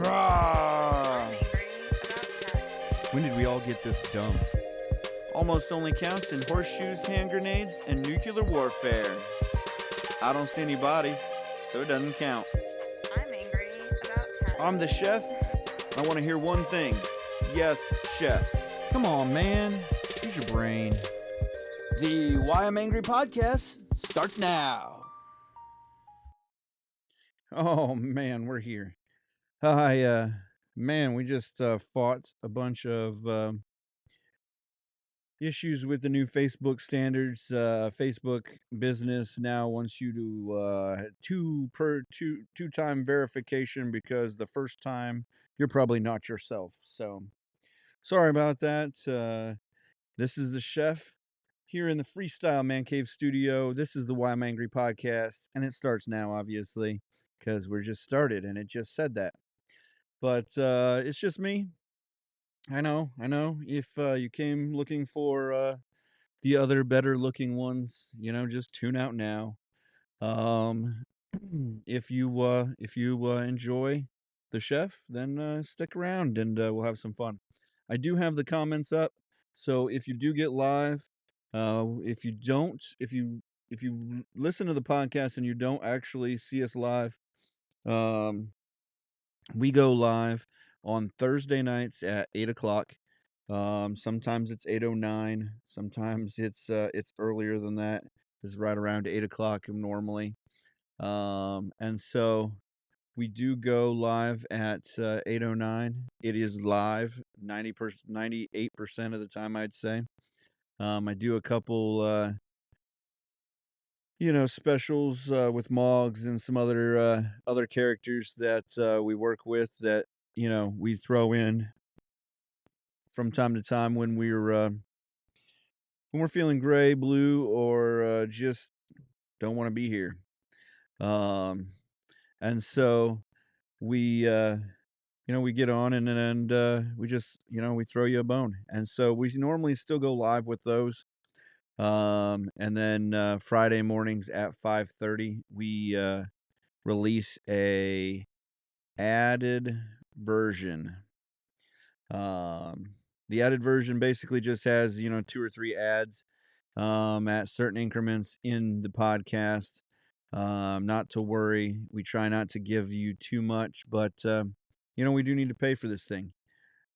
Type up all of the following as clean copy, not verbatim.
Rawr. I'm angry about taxes. When did we all get this dumb? Almost only counts in horseshoes, hand grenades, and nuclear warfare. I don't see any bodies, so it doesn't count. I'm angry about taxes. I'm the chef. I want to hear one thing. Yes, chef. Come on, man. Use your brain. The Why I'm Angry podcast starts now. Oh, man, we're here. Hi, man, we just fought a bunch of issues with the new Facebook standards. Facebook business now wants you to two-time verification because the first time you're probably not yourself. So sorry about that. This is the chef here in the Freestyle Man Cave studio. This is the Why I'm Angry podcast, and it starts now, obviously, because we're just started and it just said that. But it's just me. I know. If you came looking for the other better looking ones, just tune out now. Um, if you enjoy the chef, then stick around and we'll have some fun. I do have the comments up, so if you do get live, if you listen to the podcast and you don't actually see us live, um, we go live on Thursday nights at 8 o'clock. Sometimes it's 8:09. Sometimes it's earlier than that. It's right around 8 o'clock normally. And so we do go live at 8:09. It is live 98% of the time, I'd say. I do a couple specials with Moggs and some other characters that we work with that we throw in from time to time when we're feeling gray, blue, or just don't want to be here. And so we we get on and we just we throw you a bone, and so we normally still go live with those. And then Friday mornings at 5:30 we release a added version. The added version basically just has 2 or 3 ads at certain increments in the podcast. Not to worry, we try not to give you too much, but we do need to pay for this thing.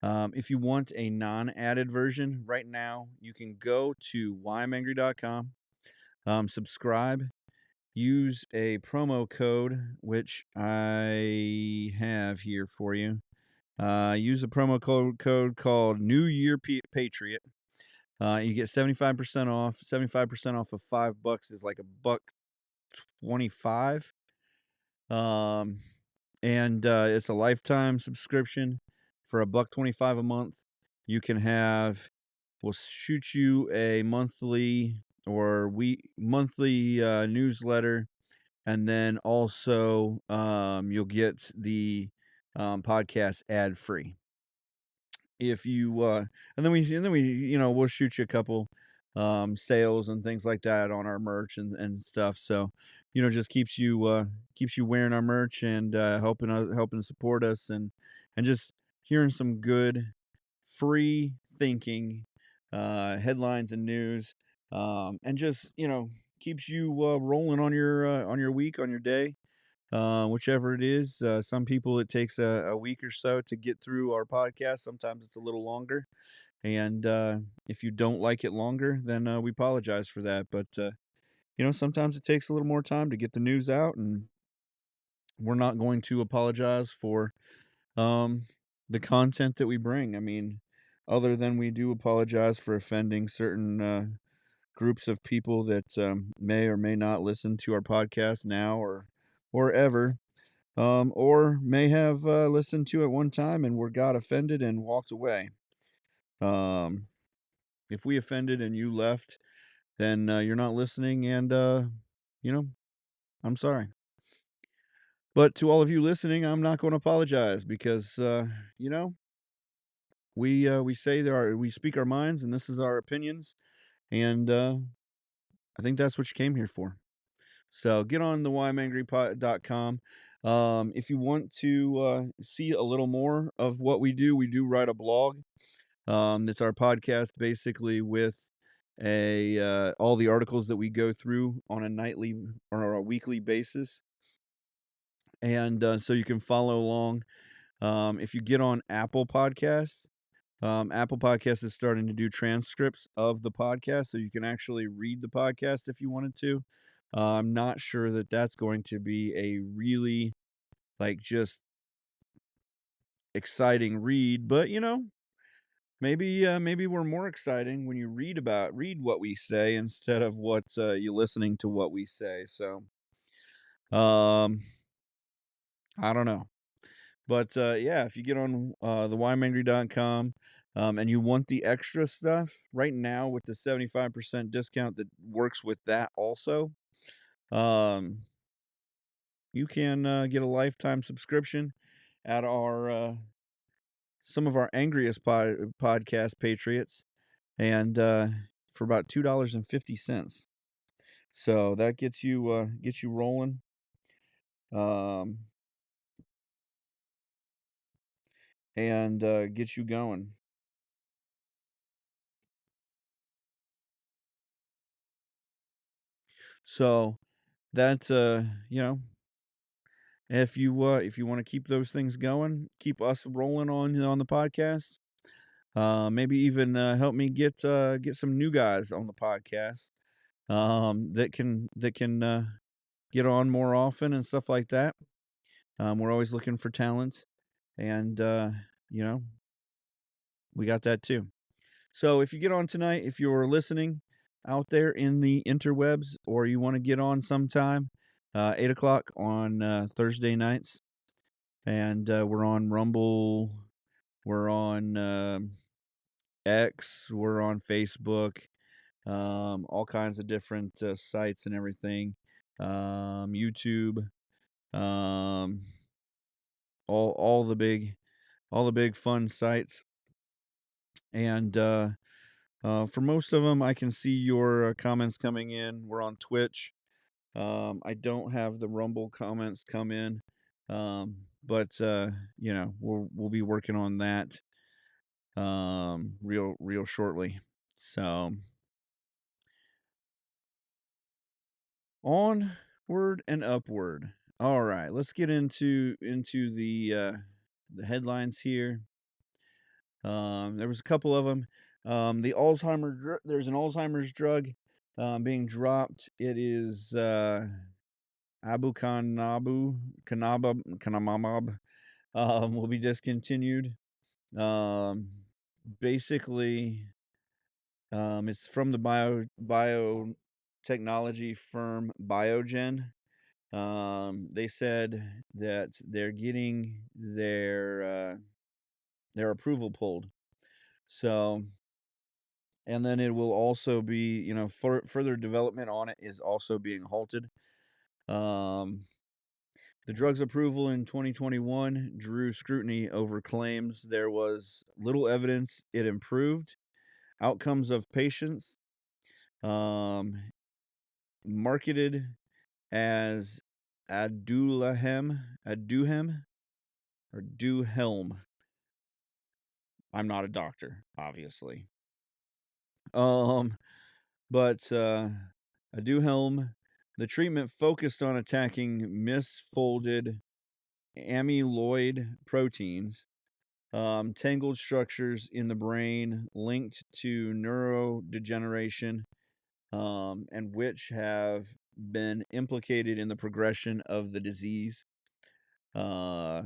If you want a non-added version right now, you can go to whyimangry.com, subscribe, use a promo code, which I have here for you. Use a promo code called New Year Patriot. You get 75% off. 75% off of $5 is like $1.25. And it's a lifetime subscription for $1.25 a month. You can have, we'll shoot you a monthly newsletter, and then also you'll get the podcast ad free. If you and then we we'll shoot you a couple sales and things like that on our merch and stuff. So just keeps you wearing our merch and helping support us and just hearing some good free thinking headlines and news, and just keeps you rolling on your week, on your day, whichever it is. Some people it takes a week or so to get through our podcast. Sometimes it's a little longer. And if you don't like it longer, then we apologize for that. But, sometimes it takes a little more time to get the news out. And we're not going to apologize for the content that we bring. I mean, other than we do apologize for offending certain groups of people that may or may not listen to our podcast now or ever, or may have listened to it one time and got offended and walked away. If we offended and you left, then you're not listening, and I'm sorry. But to all of you listening, I'm not going to apologize because we say we speak our minds, and this is our opinions, and I think that's what you came here for. So get on the whyimangry.com. If you want to see a little more of what we do write a blog. It's our podcast basically with all the articles that we go through on a nightly or a weekly basis. And so you can follow along. If you get on Apple Podcasts, Apple Podcasts is starting to do transcripts of the podcast, so you can actually read the podcast if you wanted to. I'm not sure that that's going to be a really like just exciting read, but maybe we're more exciting when you read what we say instead of what you listening to what we say. So um, I don't know. But yeah, if you get on thewhymangry.com and you want the extra stuff right now with the 75% discount that works with that also, um, you can get a lifetime subscription at our some of our angriest podcast patriots, and for about $2.50. So that gets you rolling. Um, and gets you going. So that's if you want to keep those things going, keep us rolling on the podcast. Maybe even help me get some new guys on the podcast that can get on more often and stuff like that. We're always looking for talent, and you know we got that too. So if you get on tonight, if you're listening out there in the interwebs, or you want to get on sometime, 8 o'clock on Thursday nights, and we're on Rumble, we're on X, we're on Facebook, all kinds of different sites and everything, YouTube, um, all the big fun sites, and for most of them, I can see your comments coming in. We're on Twitch. I don't have the Rumble comments come in, but we'll be working on that real shortly. So onward and upward. All right, let's get into the headlines here. There was a couple of them. There's an Alzheimer's drug being dropped. It is Abu Kanamab will be discontinued. Um, Basically, it's from the biotechnology firm Biogen. They said that they're getting their approval pulled. So, and then it will also be, further development on it is also being halted. Um, the drug's approval in 2021 drew scrutiny over claims there was little evidence it improved outcomes of patients. Marketed as Aduhem, or Duhelm. I'm not a doctor, obviously. But Aduhelm, the treatment focused on attacking misfolded amyloid proteins, tangled structures in the brain linked to neurodegeneration, and which have been implicated in the progression of the disease. Uh,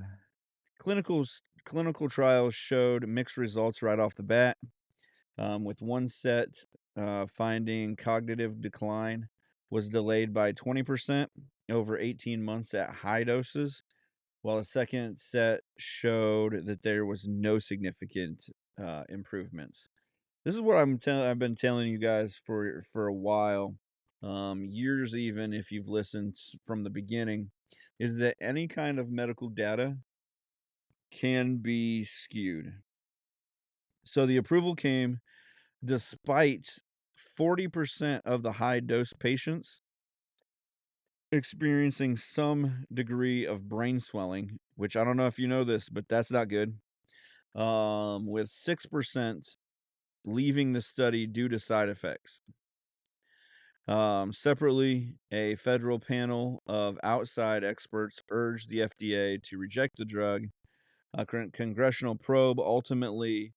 clinical trials showed mixed results right off the bat, with one set finding cognitive decline was delayed by 20% over 18 months at high doses, while a second set showed that there was no significant improvements. This is what I've been telling you guys for a while, years even if you've listened from the beginning, is that any kind of medical data can be skewed. So the approval came despite 40% of the high dose patients experiencing some degree of brain swelling, which I don't know if you know this, but that's not good. With 6% leaving the study due to side effects. Separately, a federal panel of outside experts urged the FDA to reject the drug. A congressional probe ultimately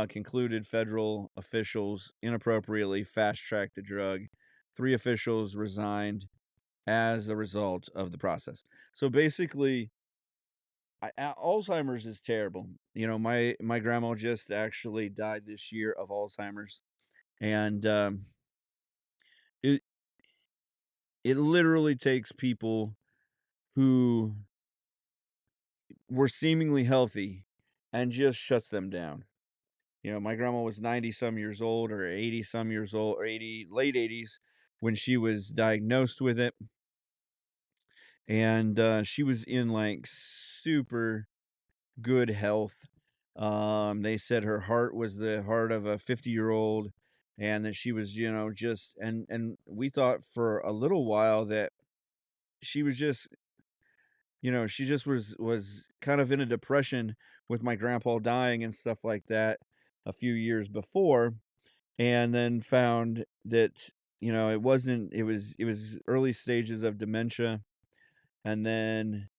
concluded federal officials inappropriately fast tracked the drug. 3 officials resigned as a result of the process. So basically, Alzheimer's is terrible. You know, my grandma just actually died this year of Alzheimer's, and it it literally takes people who were seemingly healthy and just shuts them down. You know, my grandma was 90 some years old or 80 some years old or 80 late 80s when she was diagnosed with it, and she was in like super good health. They said her heart was the heart of a 50-year-old, and that she was, you know, just and we thought for a little while that she was just, you know, she just was kind of in a depression with my grandpa dying and stuff like that a few years before, and then found that, you know, it was early stages of dementia, and then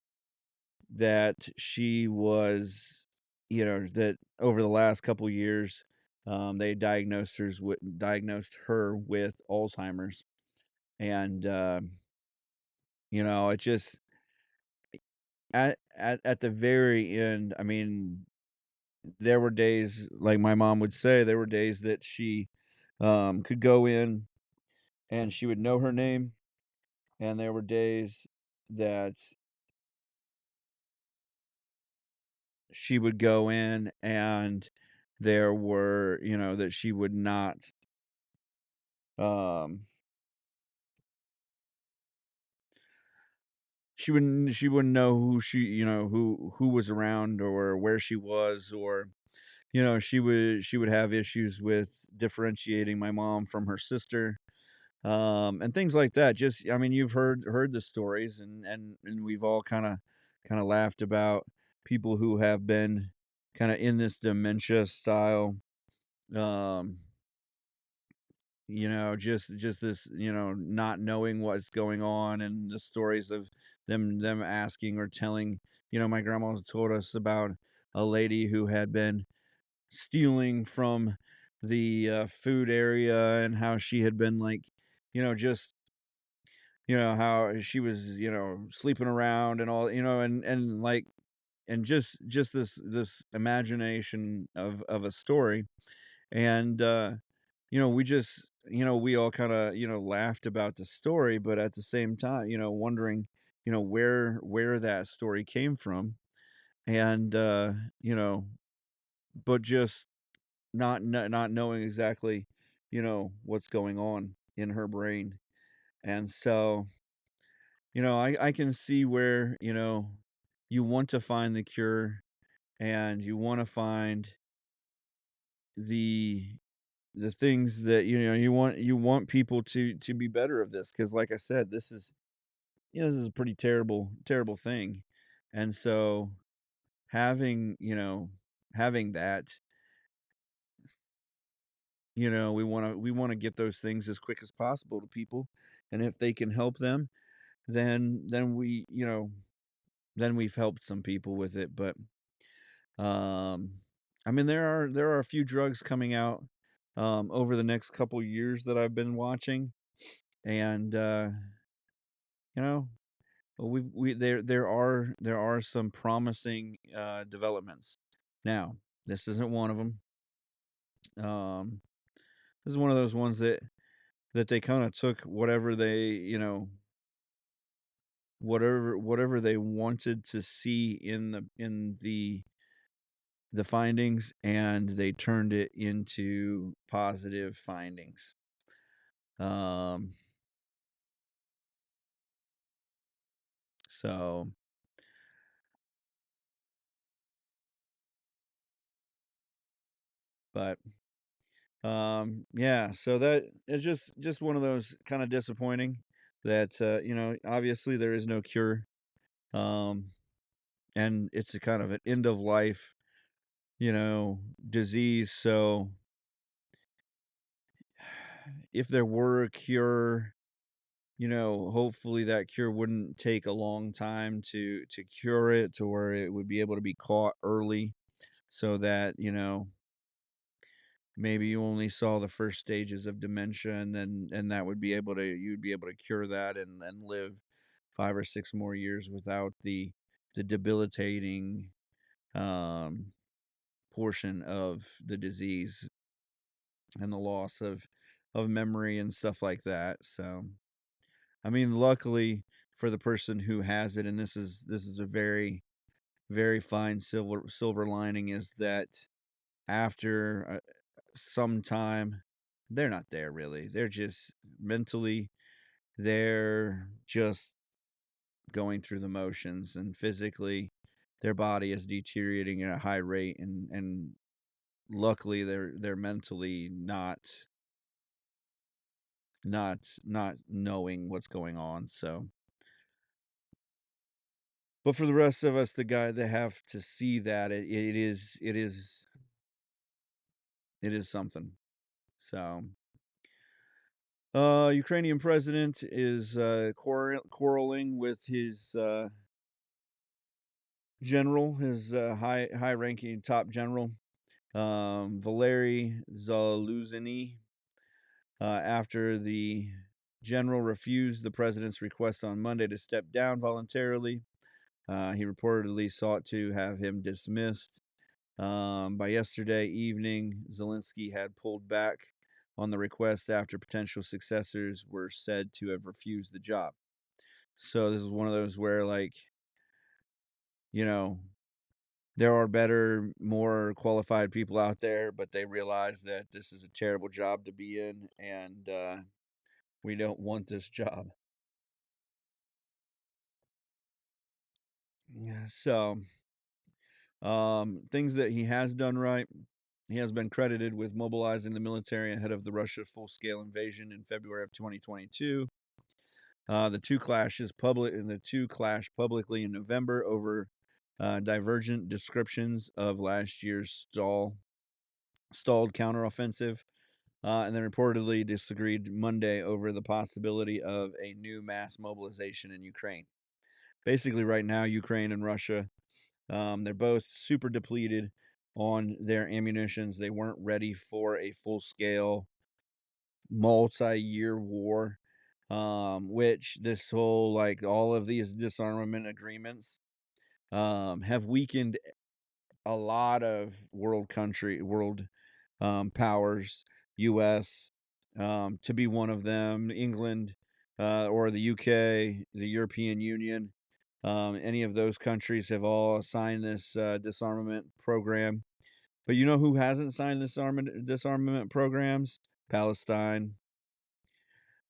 that she was, you know, that over the last couple years, they diagnosed her with Alzheimer's, and you know, it just at the very end. I mean, there were days, like my mom would say, there were days that she could go in and she would know her name, and there were days that she would go in and there were, you know, that she would not, um she wouldn't know who she, you know, who was around or where she was, or, you know, she would have issues with differentiating my mom from her sister, and things like that. Just, I mean, you've heard the stories, and we've all kind of laughed about people who have been kind of in this dementia style, um you know, just this, you know, not knowing what's going on, and the stories of them asking or telling, you know, my grandma told us about a lady who had been stealing from the food area, and how she had been like, you know, just, you know, how she was, you know, sleeping around and all, you know, and like, and just this imagination of a story, and you know, we just, you know, we all kind of, you know, laughed about the story, but at the same time, you know, wondering, you know, where that story came from, and you know, but just not knowing exactly, you know, what's going on in her brain. And so, you know, I can see where, you know, you want to find the cure, and you want to find the the things that, you know, you want people to be better of this, because like I said, this is, you know, this is a pretty terrible thing. And so having, you know, having that, you know, we want to get those things as quick as possible to people, and if they can help them, then we, you know, then we've helped some people with it. But um I mean, there are a few drugs coming out over the next couple years that I've been watching, and you know, we there are some promising developments. Now, this isn't one of them. Um, this is one of those ones that they kind of took whatever they, you know, whatever they wanted to see in the findings, and they turned it into positive findings. Um, so, but yeah, so that it's just one of those kind of disappointing. that obviously there is no cure, um, and it's a kind of an end of life, disease. So if there were a cure, hopefully that cure wouldn't take a long time to cure it, or it would be able to be caught early, so that maybe you only saw the first stages of dementia, and that would be able to you'd be able to cure that and live 5 or 6 more years without the debilitating um portion of the disease and the loss of memory and stuff like that. So I mean, luckily for the person who has it, and this is a very, very fine silver lining, is that after some time, they're not there really. They're just mentally, they're just going through the motions, and physically, their body is deteriorating at a high rate, and luckily they're mentally not knowing what's going on. So but for the rest of us, the guy that have to see that, it is something. So, Ukrainian president is quarreling with his general, his high ranking top general, Valery Zaluzny, after the general refused the president's request on Monday to step down voluntarily. He reportedly sought to have him dismissed. By yesterday evening, Zelensky had pulled back on the request after potential successors were said to have refused the job. So this is one of those where, like, you know, there are better, more qualified people out there, but they realize that this is a terrible job to be in, and we don't want this job. Yeah. So, things that he has done right. He has been credited with mobilizing the military ahead of the Russia full-scale invasion in February of 2022. The two clashed publicly in November over divergent descriptions of last year's stalled counteroffensive, and then reportedly disagreed Monday over the possibility of a new mass mobilization in Ukraine. Basically, right now, Ukraine and Russia, they're both super depleted on their ammunitions. They weren't ready for a full-scale multi-year war, which this whole, like, all of these disarmament agreements have weakened a lot of world powers, US, to be one of them, England, or the UK, the European Union. Any of those countries have all signed this disarmament program. But you know who hasn't signed disarmament programs? Palestine,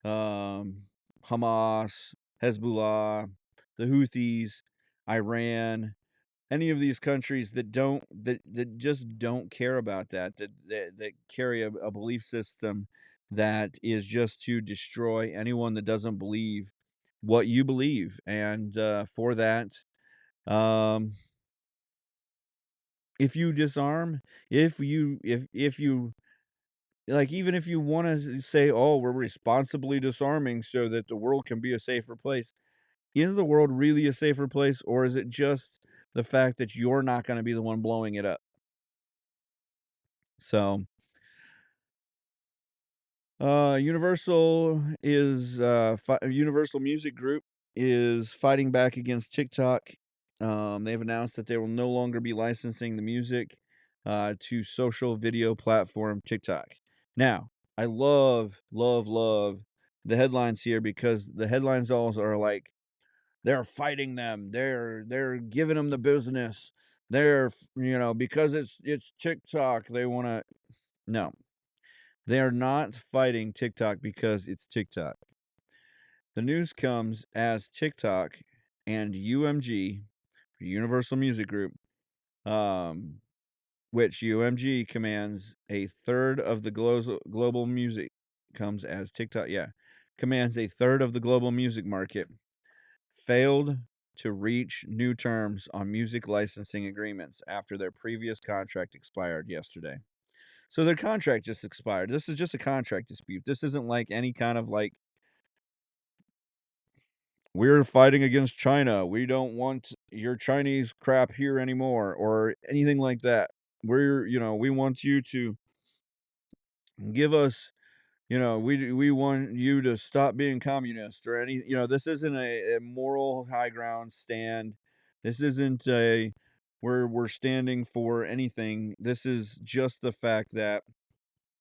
um, Hamas, Hezbollah, the Houthis, Iran, any of these countries that just don't care about that carry a belief system that is just to destroy anyone that doesn't believe what you believe. And for that, um, if you disarm, if you like, even if you want to say, oh, we're responsibly disarming so that the world can be a safer place, is the world really a safer place, or is it just the fact that you're not going to be the one blowing it up? So, Universal Music Group is fighting back against TikTok. They've announced that they will no longer be licensing the music to social video platform TikTok. Now, I love the headlines here, because the headlines also are like, they're fighting them. They're giving them the business. Because it's TikTok, they want to. No, they are not fighting TikTok because it's TikTok. The news comes as TikTok and UMG, Universal Music Group, um, which UMG commands a third of the global music, comes as TikTok. Yeah, commands a third of the global music market, failed to reach new terms on music licensing agreements after their previous contract expired yesterday. So their contract just expired. This is just a contract dispute. This isn't like any kind of like, we're fighting against China. We don't want your Chinese crap here anymore or anything like that. We want you to give us, we want you to stop being communist or any, this isn't a moral high ground stand. This isn't a, we're standing for anything. This is just the fact that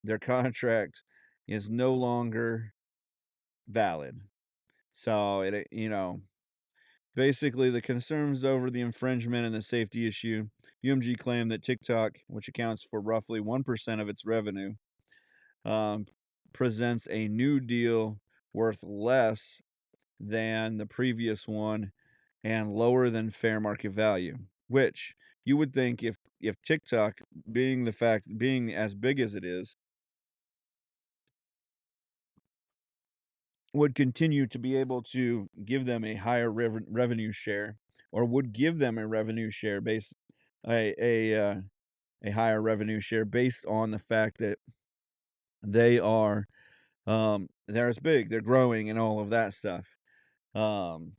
their contract is no longer valid. So basically, the concerns over the infringement and the safety issue, UMG claimed that TikTok, which accounts for roughly 1% of its revenue, um, presents a new deal worth less than the previous one and lower than fair market value. Which you would think, if TikTok, being as big as it is, would continue to be able to give them a higher revenue share, or would give them a revenue share based a higher revenue share based on the fact that they are they're as big, they're growing, and all of that stuff. Um,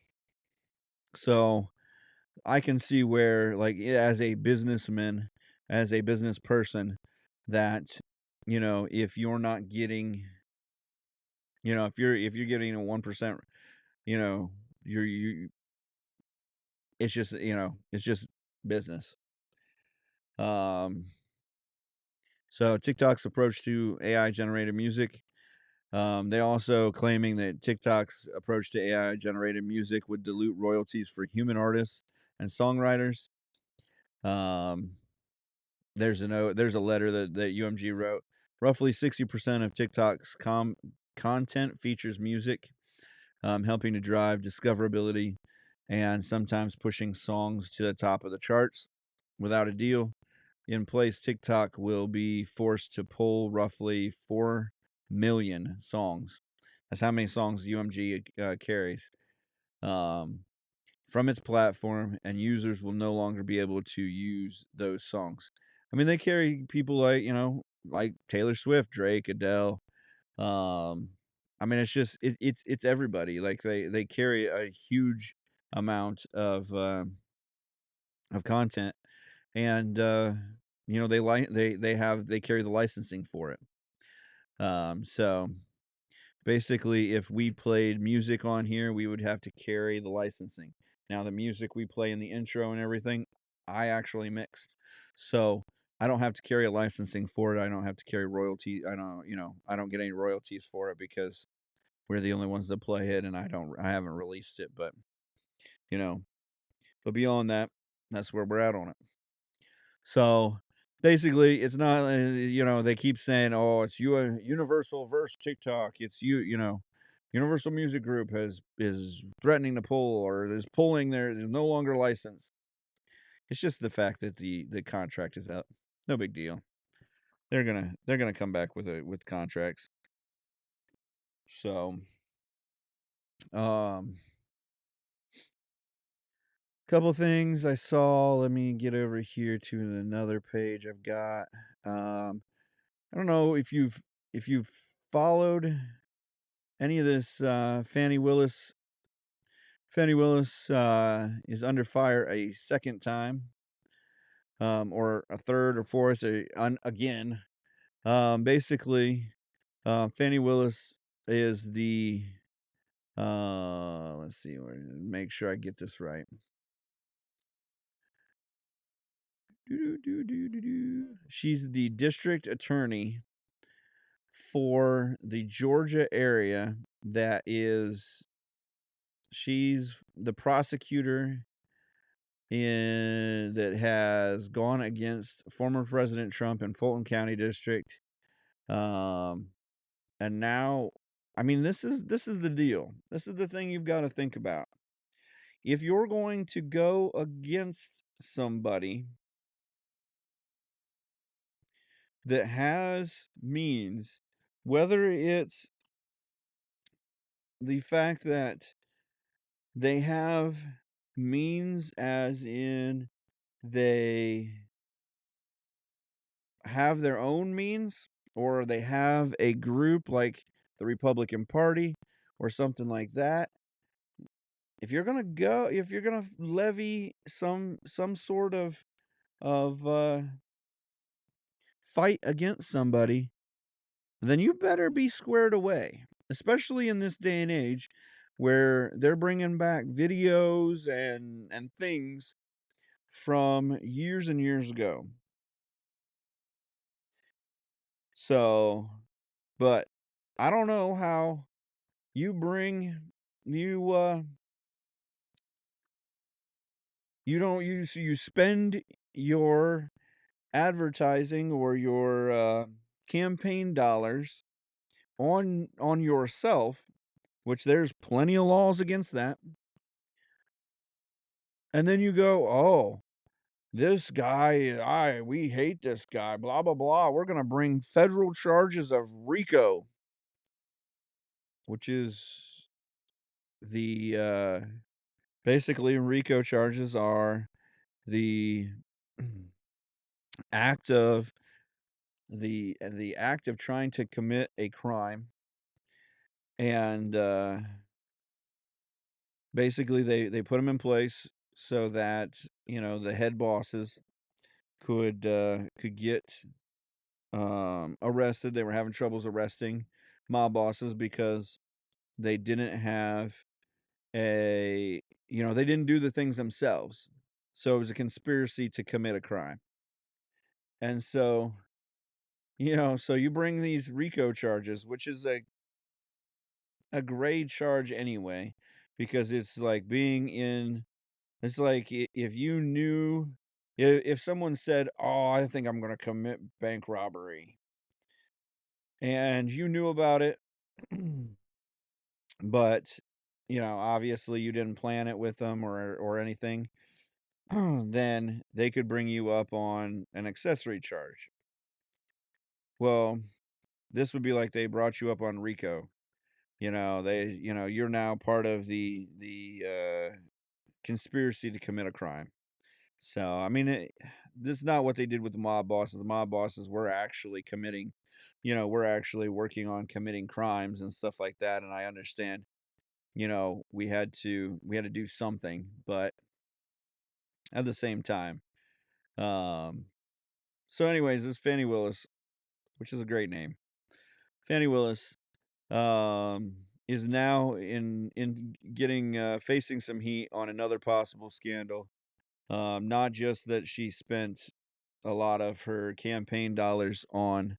so I can see where, like, as a businessman, as a business person, that if you're not getting, if you're getting a 1%, you know, you it's just business. Um, so TikTok's approach to AI generated music. They also claiming that TikTok's approach to AI generated music would dilute royalties for human artists and songwriters. Um, there's a letter that UMG wrote. Roughly 60% of TikTok's content features music, helping to drive discoverability and sometimes pushing songs to the top of the charts. Without a deal in place, TikTok will be forced to pull roughly 4 million songs. That's how many songs UMG carries, um, from its platform, and users will no longer be able to use those songs. I mean, they carry people like, like Taylor Swift, Drake, Adele. Um, I mean, it's just it's everybody. Like they carry a huge amount of content, and they carry the licensing for it. So basically, if we played music on here, we would have to carry the licensing. Now, the music we play in the intro and everything, I actually mixed, so I don't have to carry a licensing for it. I don't have to carry royalty. I don't get any royalties for it because we're the only ones that play it, and I haven't released it, you know, but beyond that, that's where we're at on it. So basically, it's not, they keep saying, oh, it's Universal versus TikTok. It's Universal Music Group is threatening to pull, or is pulling there's no longer licensed. It's just the fact that the contract is up. No big deal. They're gonna come back with contracts. So, um, couple things I saw. Let me get over here to another page I've got. I don't know if you've followed any of this. Fannie Willis is under fire a second time, or a third or fourth, again. Basically, Fannie Willis is the let's see, make sure I get this right. She's the district attorney for the Georgia area. She's the prosecutor that has gone against former President Trump in Fulton County District. Um, and now, I mean, this is the deal. This is the thing you've got to think about. If you're going to go against somebody that has means, whether it's the fact that they have means, as in they have their own means, or they have a group like the Republican Party or something like that. If you're gonna levy some sort of fight against somebody, then you better be squared away, especially in this day and age where they're bringing back videos and things from years and years ago. So, but I don't know how you bring you you don't you spend your advertising or your campaign dollars on yourself, which there's plenty of laws against that. And then you go, "Oh, this guy, we hate this guy, blah blah blah. We're going to bring federal charges of RICO," which is the basically RICO charges are the act of the act of trying to commit a crime, and basically they put them in place so that the head bosses could get arrested. They were having troubles arresting mob bosses because they didn't have they didn't do the things themselves. So it was a conspiracy to commit a crime. And so, so you bring these RICO charges, which is a grade charge anyway, because it's like if you knew, if someone said, "Oh, I think I'm going to commit bank robbery," and you knew about it, but obviously you didn't plan it with them or anything, then they could bring you up on an accessory charge. Well, this would be like they brought you up on RICO. You're now part of the conspiracy to commit a crime. So, I mean, this is not what they did with the mob bosses. The mob bosses were actually we're actually working on committing crimes and stuff like that. And I understand, we had to do something, but at the same time, um, so anyways, this Fannie Willis, which is a great name, Fannie Willis, is now in getting facing some heat on another possible scandal. Not just that she spent a lot of her campaign dollars on,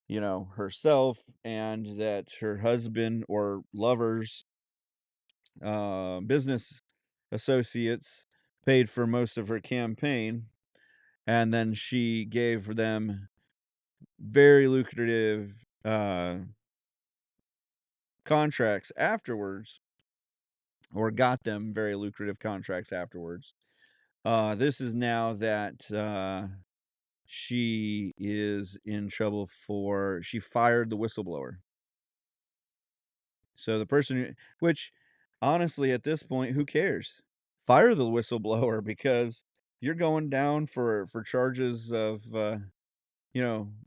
herself, and that her husband or lovers, business associates paid for most of her campaign, and then she gave them very lucrative contracts afterwards, or got them very lucrative contracts afterwards. This is now that she is in trouble for she fired the whistleblower. So the person which honestly at this point, who cares? Fire the whistleblower, because you're going down for charges of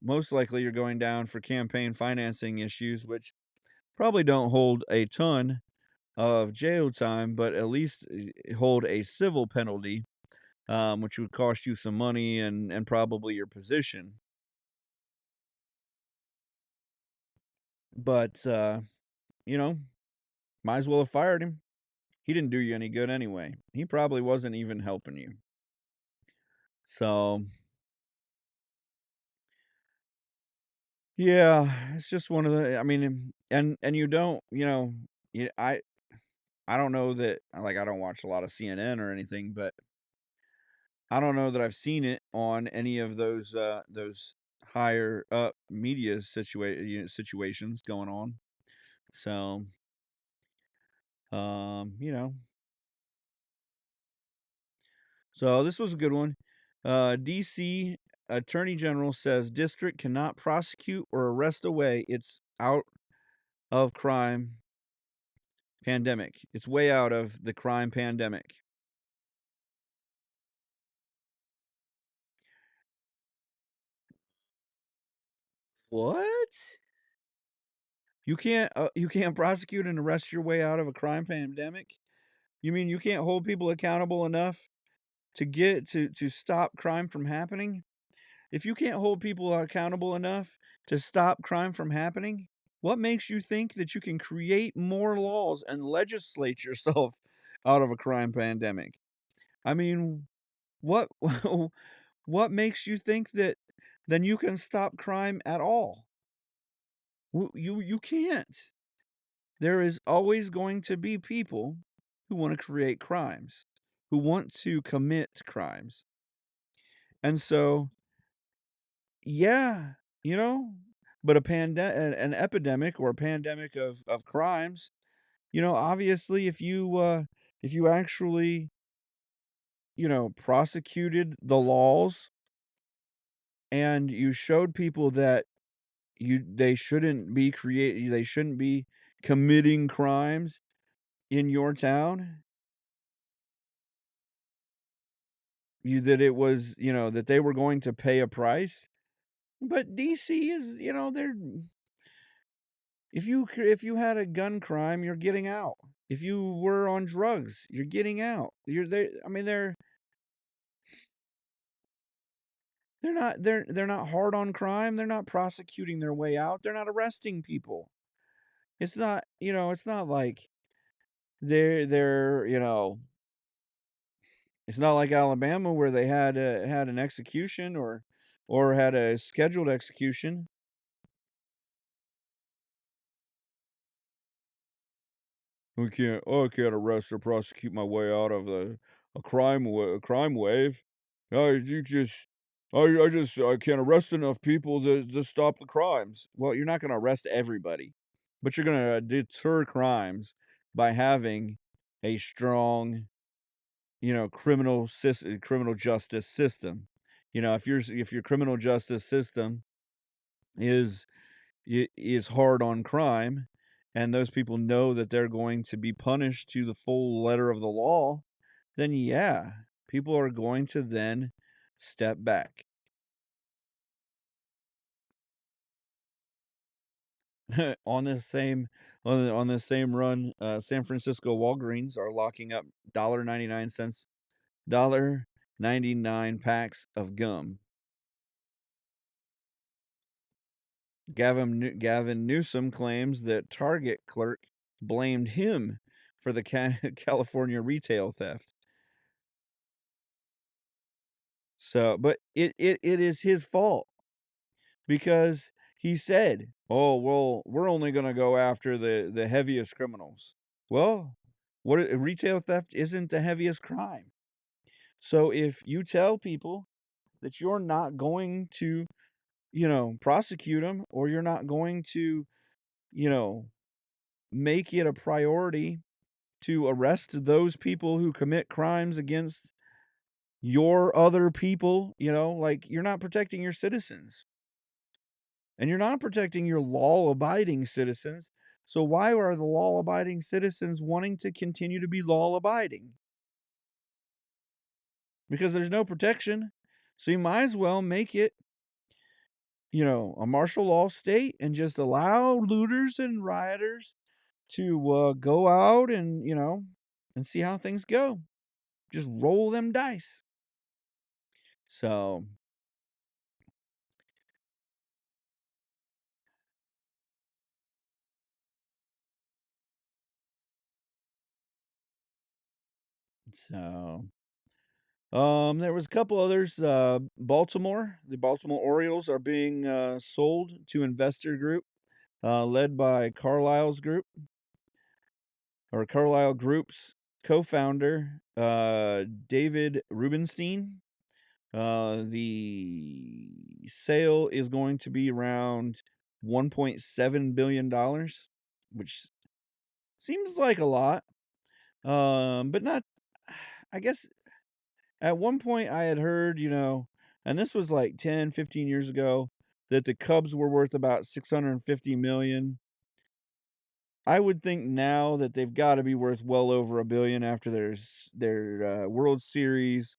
most likely you're going down for campaign financing issues, which probably don't hold a ton of jail time, but at least hold a civil penalty, which would cost you some money and probably your position. But you know, might as well have fired him. He didn't do you any good anyway. He probably wasn't even helping you. So yeah, it's just one of the. I mean, and you don't, you, I don't know that, like, I don't watch a lot of CNN or anything, but I don't know that I've seen it on any of those higher up media situations going on. So, um, you know, so this was a good one. DC Attorney General says district cannot prosecute or arrest away its out of crime pandemic. It's way out of the crime pandemic. What? You can't prosecute and arrest your way out of a crime pandemic? You mean you can't hold people accountable enough to get to stop crime from happening? If you can't hold people accountable enough to stop crime from happening, what makes you think that you can create more laws and legislate yourself out of a crime pandemic? I mean, what what makes you think that then you can stop crime at all? You can't. There is always going to be people who want to create crimes, who want to commit crimes. And so, yeah, you know, but an epidemic or a pandemic of crimes, obviously if you actually, prosecuted the laws and you showed people that they shouldn't be committing crimes in your town, that it was, that they were going to pay a price. But DC is, they're if you had a gun crime, you're getting out. If you were on drugs, you're getting out. You're they I mean they're not hard on crime. They're not prosecuting their way out. They're not arresting people. It's not like they're, it's not like Alabama where they had an execution or had a scheduled execution. I can't arrest or prosecute my way out of a crime wave. You just I can't arrest enough people to stop the crimes. Well, you're not going to arrest everybody, but you're going to deter crimes by having a strong, criminal justice system. If your criminal justice system is is hard on crime and those people know that they're going to be punished to the full letter of the law, then yeah, people are going to then step back. on this same on this same run, San Francisco Walgreens are locking up $1.99 packs of gum. Gavin Newsom claims that Target clerk blamed him for the California retail theft. So, but it is his fault because he said, "Oh, well, we're only going to go after the heaviest criminals." Well, retail theft isn't the heaviest crime. So if you tell people that you're not going to, prosecute them or you're not going to, you know, make it a priority to arrest those people who commit crimes against your other people, like you're not protecting your citizens and you're not protecting your law abiding citizens. So why are the law abiding citizens wanting to continue to be law abiding? Because there's no protection. So you might as well make it, a martial law state and just allow looters and rioters to go out and, and see how things go. Just roll them dice. So, so there was a couple others. The Baltimore Orioles are being sold to investor group led by Carlyle's group or Carlyle Group's co-founder David Rubenstein. The sale is going to be around $1.7 billion, which seems like a lot, but not. I guess at one point I had heard, and this was like 10, 15 years ago, that the Cubs were worth about 650 million. I would think now that they've got to be worth well over $1 billion after their World Series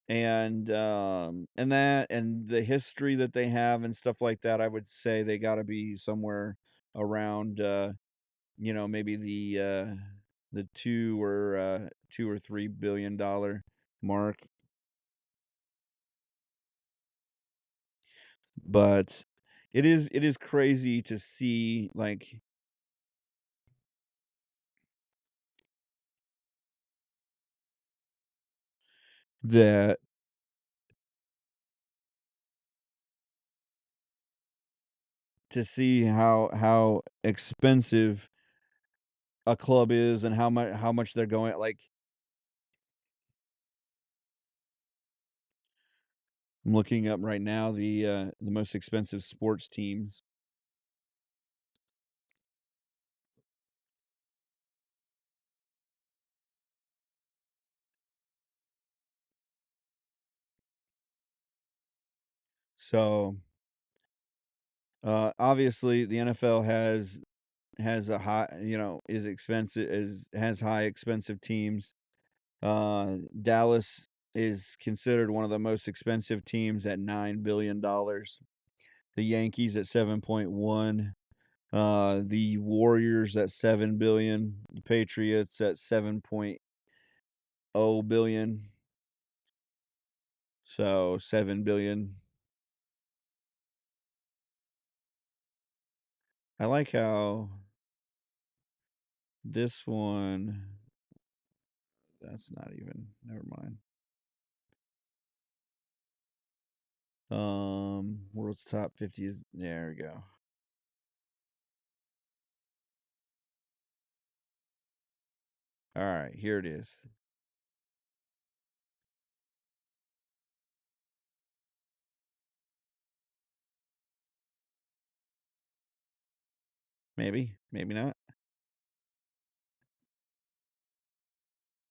and that and the history that they have and stuff like that. I would say they got to be somewhere around maybe the 2 or 3 billion dollar mark. But it is crazy to see like that to see how expensive a club is and how much they're going like I'm looking up right now the most expensive sports teams. So obviously the NFL has a high is expensive is has high expensive teams. Dallas is considered one of the most expensive teams at $9 billion. The Yankees at 7.1. The Warriors at 7 billion. The Patriots at 7.0 billion. So 7 billion. I like how this one. That's not even. Never mind. World's top 50 is there. We go. All right, here it is. Maybe, maybe not.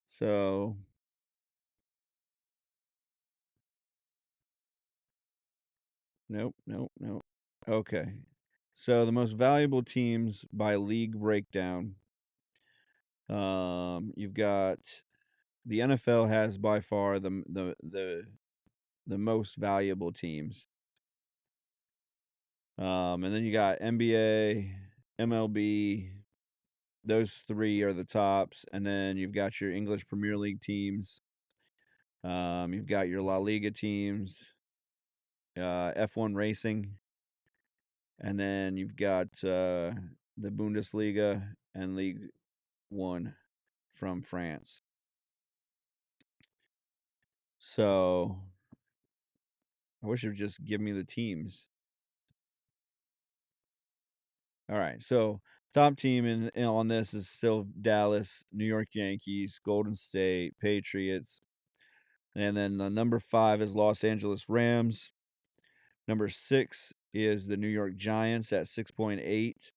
So, nope, nope, nope. Okay. So the most valuable teams by league breakdown. You've got the NFL has by far the most valuable teams. And then you got NBA, MLB. Those three are the tops, and then you've got your English Premier League teams. You've got your La Liga teams, F1 racing, and then you've got the Bundesliga and League One from France. So I wish it would just give me the teams. All right, so top team on this is still Dallas, New York Yankees, Golden State, Patriots, and then the number 5 is Los Angeles Rams. Number 6 is the New York Giants at 6.8.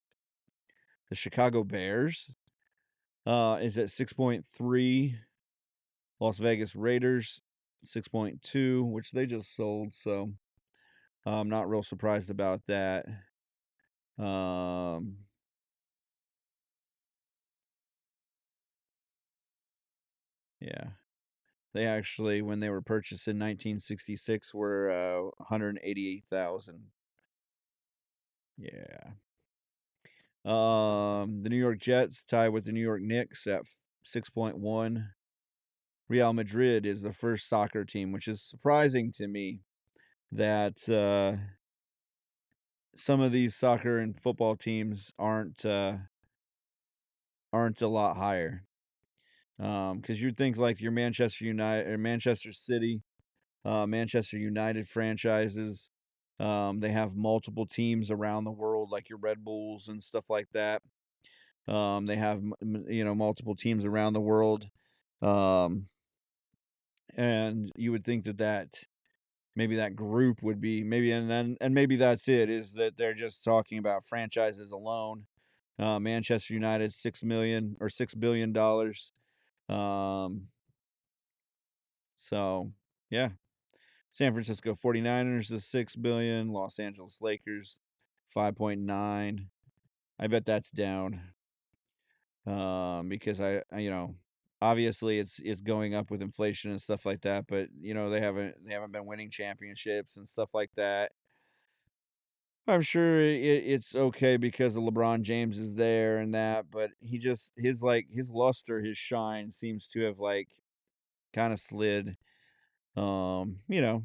The Chicago Bears is at 6.3. Las Vegas Raiders 6.2, which they just sold, so I'm not real surprised about that. Um, yeah, they actually, when they were purchased in 1966, were 188,000. Yeah. The New York Jets tied with the New York Knicks at 6.1. Real Madrid is the first soccer team, which is surprising to me that some of these soccer and football teams aren't a lot higher. Because you'd think like your Manchester United or Manchester City, Manchester United franchises, they have multiple teams around the world, like your Red Bulls and stuff like that. They have multiple teams around the world, um, and you would think that maybe that group would be maybe and maybe that's it is that they're just talking about franchises alone. Manchester United 6 million or $6 billion. Um, so yeah, San Francisco 49ers is 6 billion. Los Angeles Lakers 5.9. I bet that's down. because obviously it's going up with inflation and stuff like that, but they haven't been winning championships and stuff like that. I'm sure it's okay because of LeBron James is there and that, but his luster, his shine seems to have like kind of slid. Um, you know,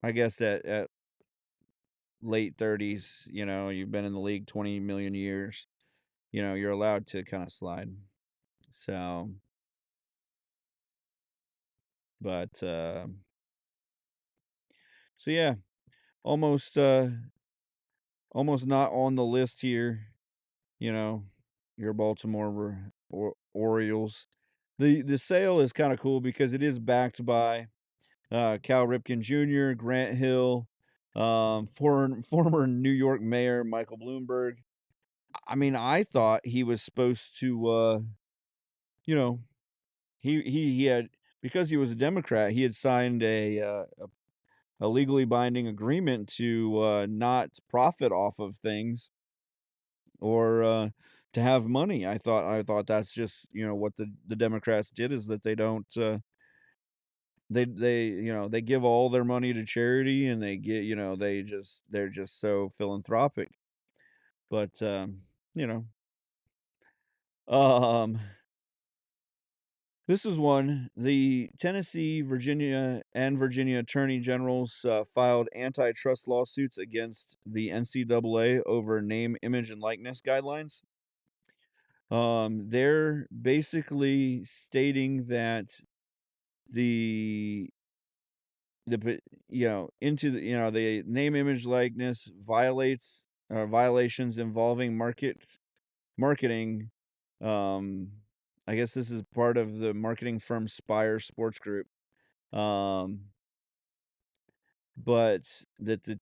I guess at late 30s, you've been in the league 20 million years, you're allowed to kind of slide. So, but so yeah, almost almost not on the list here, you know, your Baltimore Orioles. The sale is kind of cool because it is backed by Cal Ripken Jr., Grant Hill, former New York Mayor Michael Bloomberg. I mean, I thought he was supposed to, you know, he had, because he was a Democrat, he had signed a legally binding agreement to not profit off of things or to have money. I thought that's just what the Democrats did, is that they don't they give all their money to charity, and they get they're just so philanthropic. But you know um this is one. The Tennessee, Virginia, and Virginia Attorney Generals filed antitrust lawsuits against the NCAA over name, image, and likeness guidelines. They're basically stating that the into the name, image, likeness violations involving marketing. Um, I guess this is part of the marketing firm Spire Sports Group. Um, but that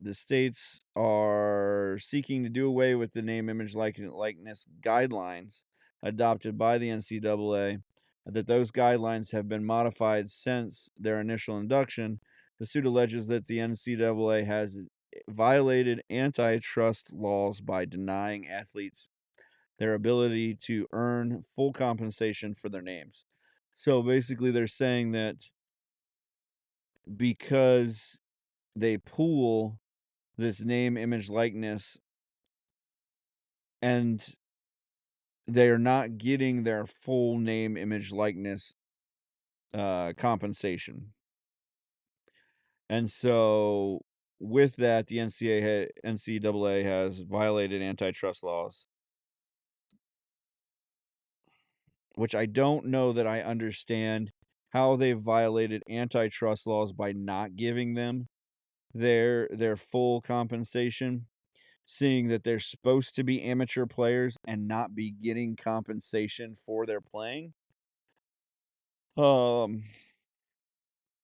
the states are seeking to do away with the name, image, likeness guidelines adopted by the NCAA, that those guidelines have been modified since their initial induction. The suit alleges that the NCAA has violated antitrust laws by denying athletes their ability to earn full compensation for their names. So basically, they're saying that because they pool this name, image, likeness, and they're not getting their full name, image, likeness compensation. And so, with that, the NCAA has violated antitrust laws, which I don't know that I understand how they've violated antitrust laws by not giving them their full compensation, seeing that they're supposed to be amateur players and not be getting compensation for their playing. Um,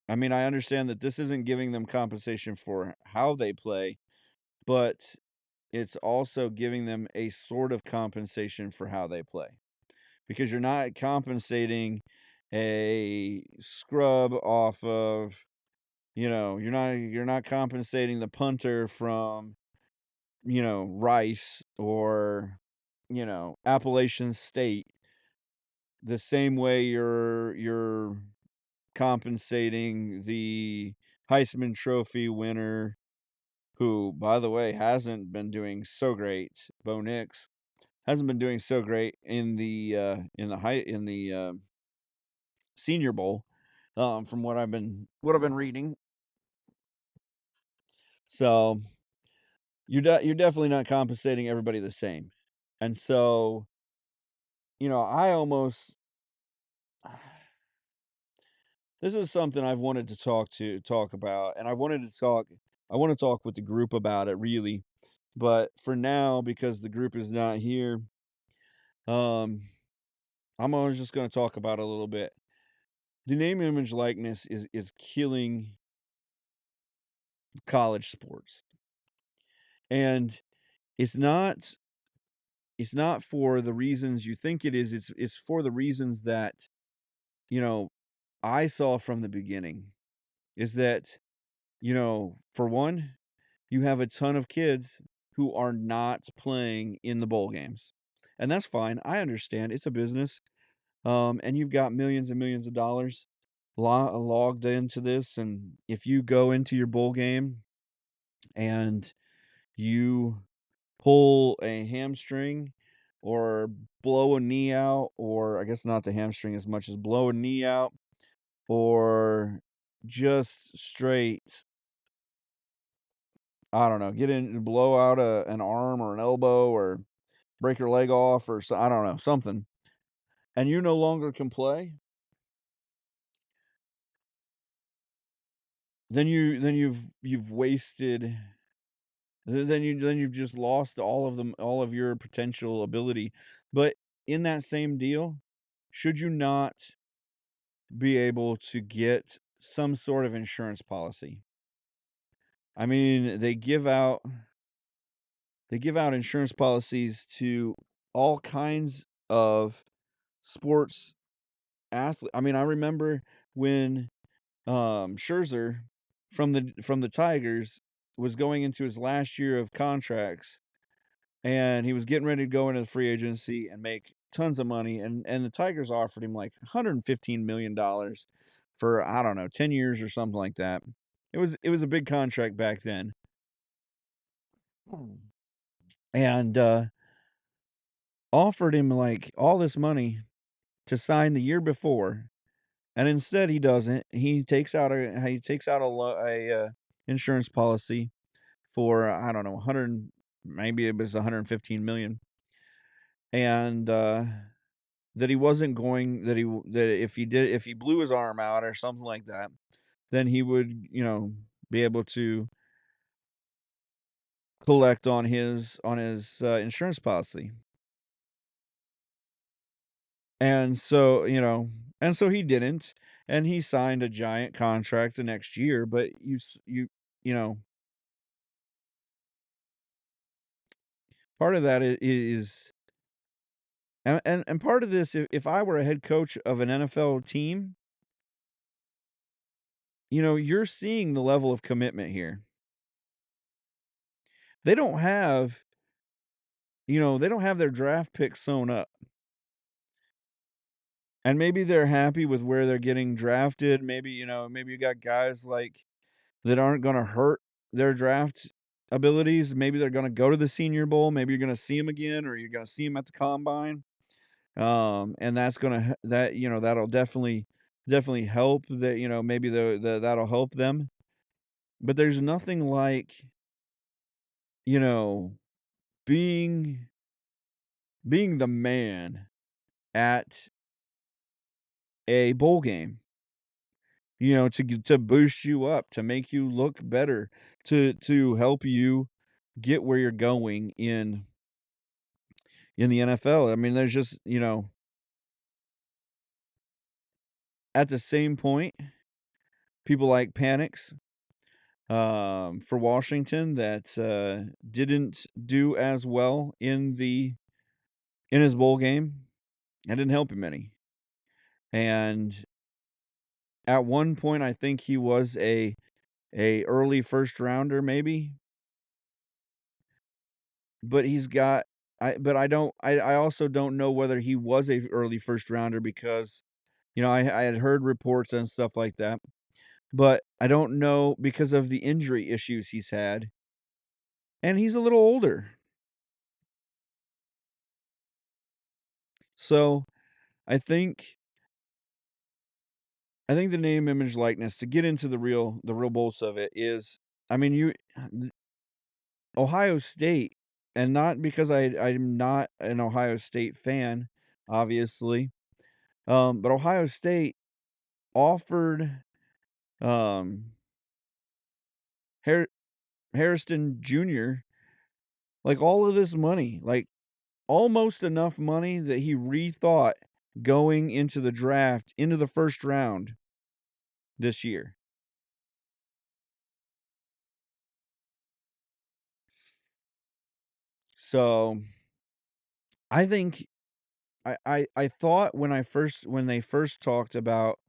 I mean, I understand that this isn't giving them compensation for how they play, but it's also giving them a sort of compensation for how they play, because you're not compensating a scrub off of, you're not compensating the punter from, Rice or, Appalachian State the same way you're compensating the Heisman Trophy winner, who, by the way, hasn't been doing so great. Bo Nix hasn't been doing so great in the Senior Bowl, from what I've been reading. So you're definitely not compensating everybody the same, and so I almost this is something I've wanted to talk about, and I want to talk with the group about it, really. But for now, because the group is not here, um, I'm always just going to talk about it a little bit. The name, image, likeness is killing college sports, and it's not it's not for the reasons you think it is. It's for the reasons that you know I saw from the beginning. Is that for one, you have a ton of kids who are not playing in the bowl games. and that's fine. I understand. It's a business. And you've got millions and millions of dollars logged into this, and if you go into your bowl game and you pull a hamstring or blow a knee out, or I guess not the hamstring as much as blow a knee out, or just straight, I don't know, get in, blow out an arm or an elbow or break your leg off or so, I don't know, something, and you no longer can play, then you've wasted. Then you've just lost all of your potential ability. But in that same deal, should you not be able to get some sort of insurance policy? I mean, they give out insurance policies to all kinds of sports athlete. I mean, I remember when Scherzer from the Tigers was going into his last year of contracts, and he was getting ready to go into the free agency and make tons of money, and the Tigers offered him like $115 million for, I don't know, 10 years or something like that. It was a big contract back then. And offered him like all this money to sign the year before, and instead he doesn't. He takes out a insurance policy for, I don't know, 100, maybe it was 115 million, and that he wasn't going that he that if he blew his arm out or something like that, then he would, be able to collect on his insurance policy. And so, he didn't, and he signed a giant contract the next year, but you know, part of that is and part of this, if I were a head coach of an NFL team, you're seeing the level of commitment here. They don't have, they don't have their draft pick sewn up. And maybe they're happy with where they're getting drafted. Maybe you got guys like that aren't going to hurt their draft abilities. Maybe they're going to go to the Senior Bowl. Maybe you're going to see them again, or you're going to see them at the combine. And that's going to that'll definitely help. That maybe that'll help them. But there's nothing like you know being being the man at a bowl game. To boost you up, to make you look better, to help you get where you're going in the NFL. I mean, there's just, at the same point, people like Panics for Washington that didn't do as well in his bowl game. That didn't help him any. And at one point, I think he was a early first rounder, maybe, but he's got I also don't know whether he was a early first rounder because I had heard reports and stuff like that, but I don't know because of the injury issues he's had, and he's a little older. So I think the name, image, likeness, to get into the real bolts of it is, I mean, Ohio State, and not because I'm not an Ohio State fan, obviously, but Ohio State offered um, Har- Harrison Jr. like all of this money, like almost enough money that he rethought going into the draft into the first round this year. So I think I thought when they first talked about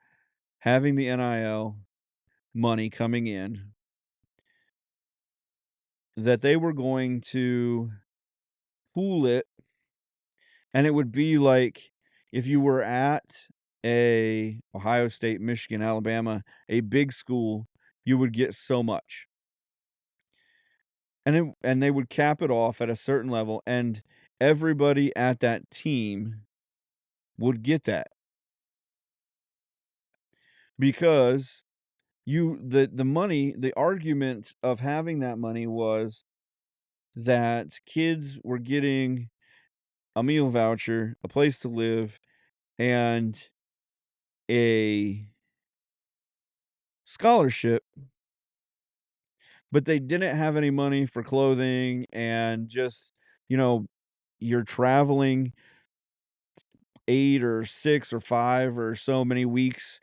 having the NIL money coming in, that they were going to pool it And it would be like if you were at a Ohio State, Michigan, Alabama, a big school, you would get so much. And they would cap it off at a certain level, and everybody at that team would get that because the money, the argument of having that money was that kids were getting a meal voucher, a place to live, and a scholarship, but they didn't have any money for clothing and just, you know, you're traveling 8 or 6 or 5 or so many weeks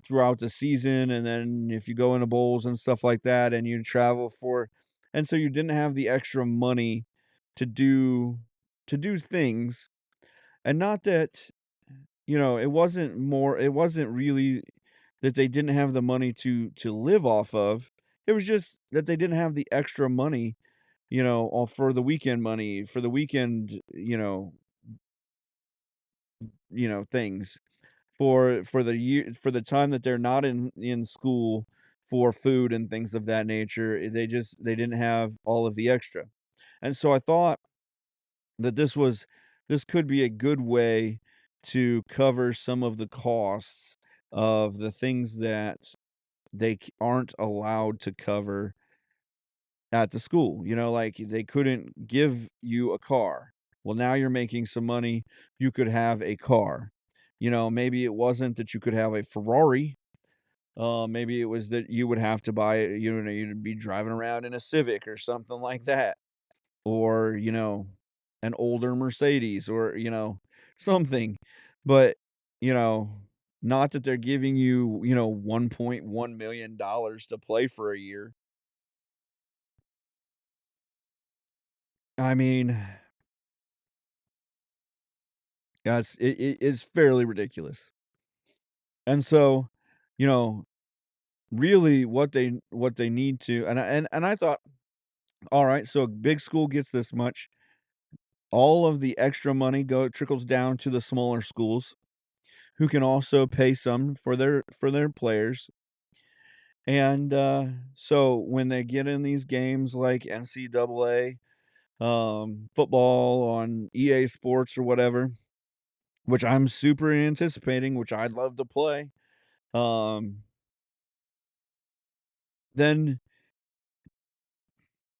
throughout the season, and then if you go into bowls and stuff like that and you travel for and so you didn't have the extra money to do things, and not that, it wasn't really that they didn't have the money to live off of. It was just that they didn't have the extra money, all for the weekend money, for the weekend, things for the year for the time that they're not in school for food and things of that nature. They didn't have all of the extra. And so I thought that this could be a good way to cover some of the costs of the things that aren't allowed to cover at the school. Like they couldn't give you a car. Well, now you're making some money. You could have a car. Maybe it wasn't that you could have a Ferrari. Maybe it was that you would have to buy it. You'd be driving around in a Civic or something like that, or an older Mercedes, or something. But you know, not that they're giving you $1.1 million to play for a year. I mean, yeah, it is fairly ridiculous. And so, you know, really what they need to and I thought, all right, so a big school gets this much. All of the extra money trickles down to the smaller schools who can also pay some for their players. And so when they get in these games like NCAA football on EA Sports or whatever, which I'm super anticipating, which I'd love to play. Um, then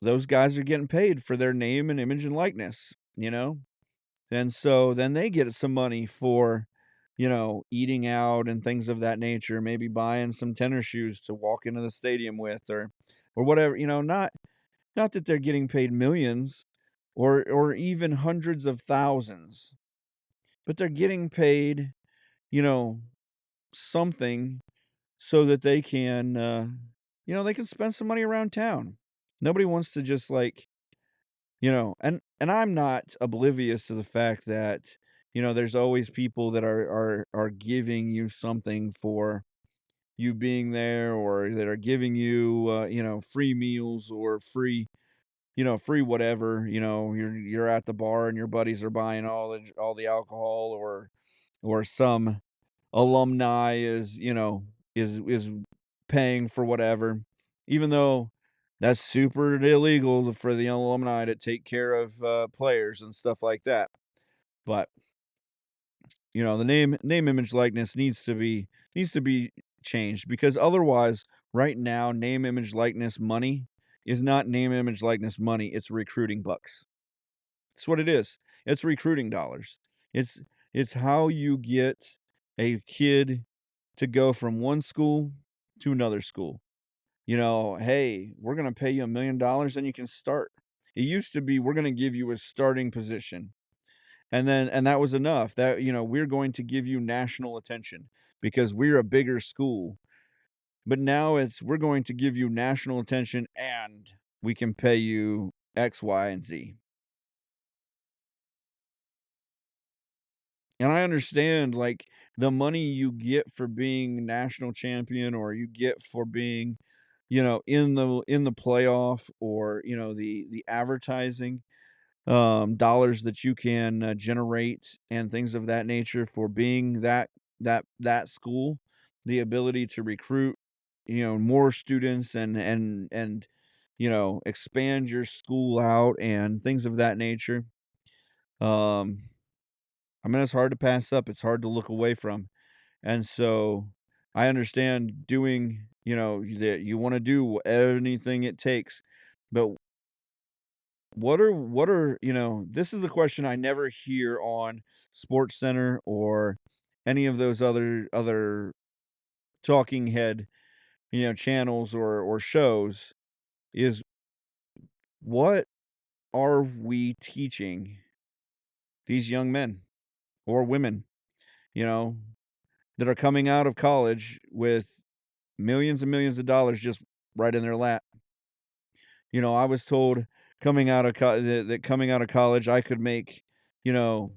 those guys are getting paid for their name and image and likeness. And so then they get some money for, eating out and things of that nature, maybe buying some tennis shoes to walk into the stadium with, or whatever, not that they're getting paid millions or even hundreds of thousands, but they're getting paid, you know, something so that they can spend some money around town. Nobody wants to just like, and I'm not oblivious to the fact that, there's always people that are giving you something for you being there, or that are giving you, free meals or free whatever. You're at the bar and your buddies are buying all the alcohol, or some alumni is paying for whatever, even though that's super illegal for the alumni to take care of players and stuff like that. But the name, image, likeness needs to be changed, because otherwise, right now, name, image, likeness money is not name, image, likeness money. It's recruiting bucks. That's what it is. It's recruiting dollars. It's it's how you get a kid to go from one school to another school. Hey, we're going to pay you $1 million and you can start. It used to be, we're going to give you a starting position. And that was enough. That, we're going to give you national attention because we're a bigger school. But now we're going to give you national attention and we can pay you X, Y, and Z. And I understand, like, the money you get for being national champion, or you get for being, in the playoff, or, the advertising. dollars that you can generate and things of that nature for being that school, the ability to recruit, more students and expand your school out and things of that nature. Um, I mean, it's hard to pass up. It's hard to look away from. And so I understand doing, that you want to do anything it takes. But this is the question I never hear on Sports Center or any of those other talking head, channels or shows is what are we teaching these young men or women, you know, that are coming out of college with millions and millions of dollars just right in their lap? I was told that coming out of college, I could make, you know,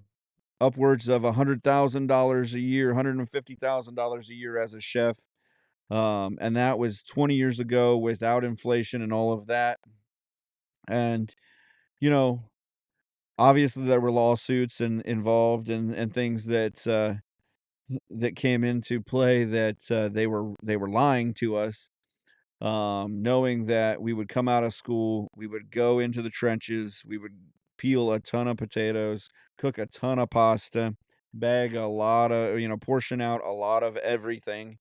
upwards of $100,000 a year, $150,000 a year as a chef. And that was 20 years ago without inflation and all of that. And, you know, obviously there were lawsuits and involved and things that came into play that they were lying to us, knowing that we would come out of school, we would go into the trenches, we would peel a ton of potatoes, cook a ton of pasta, bag a lot of, portion out a lot of everything,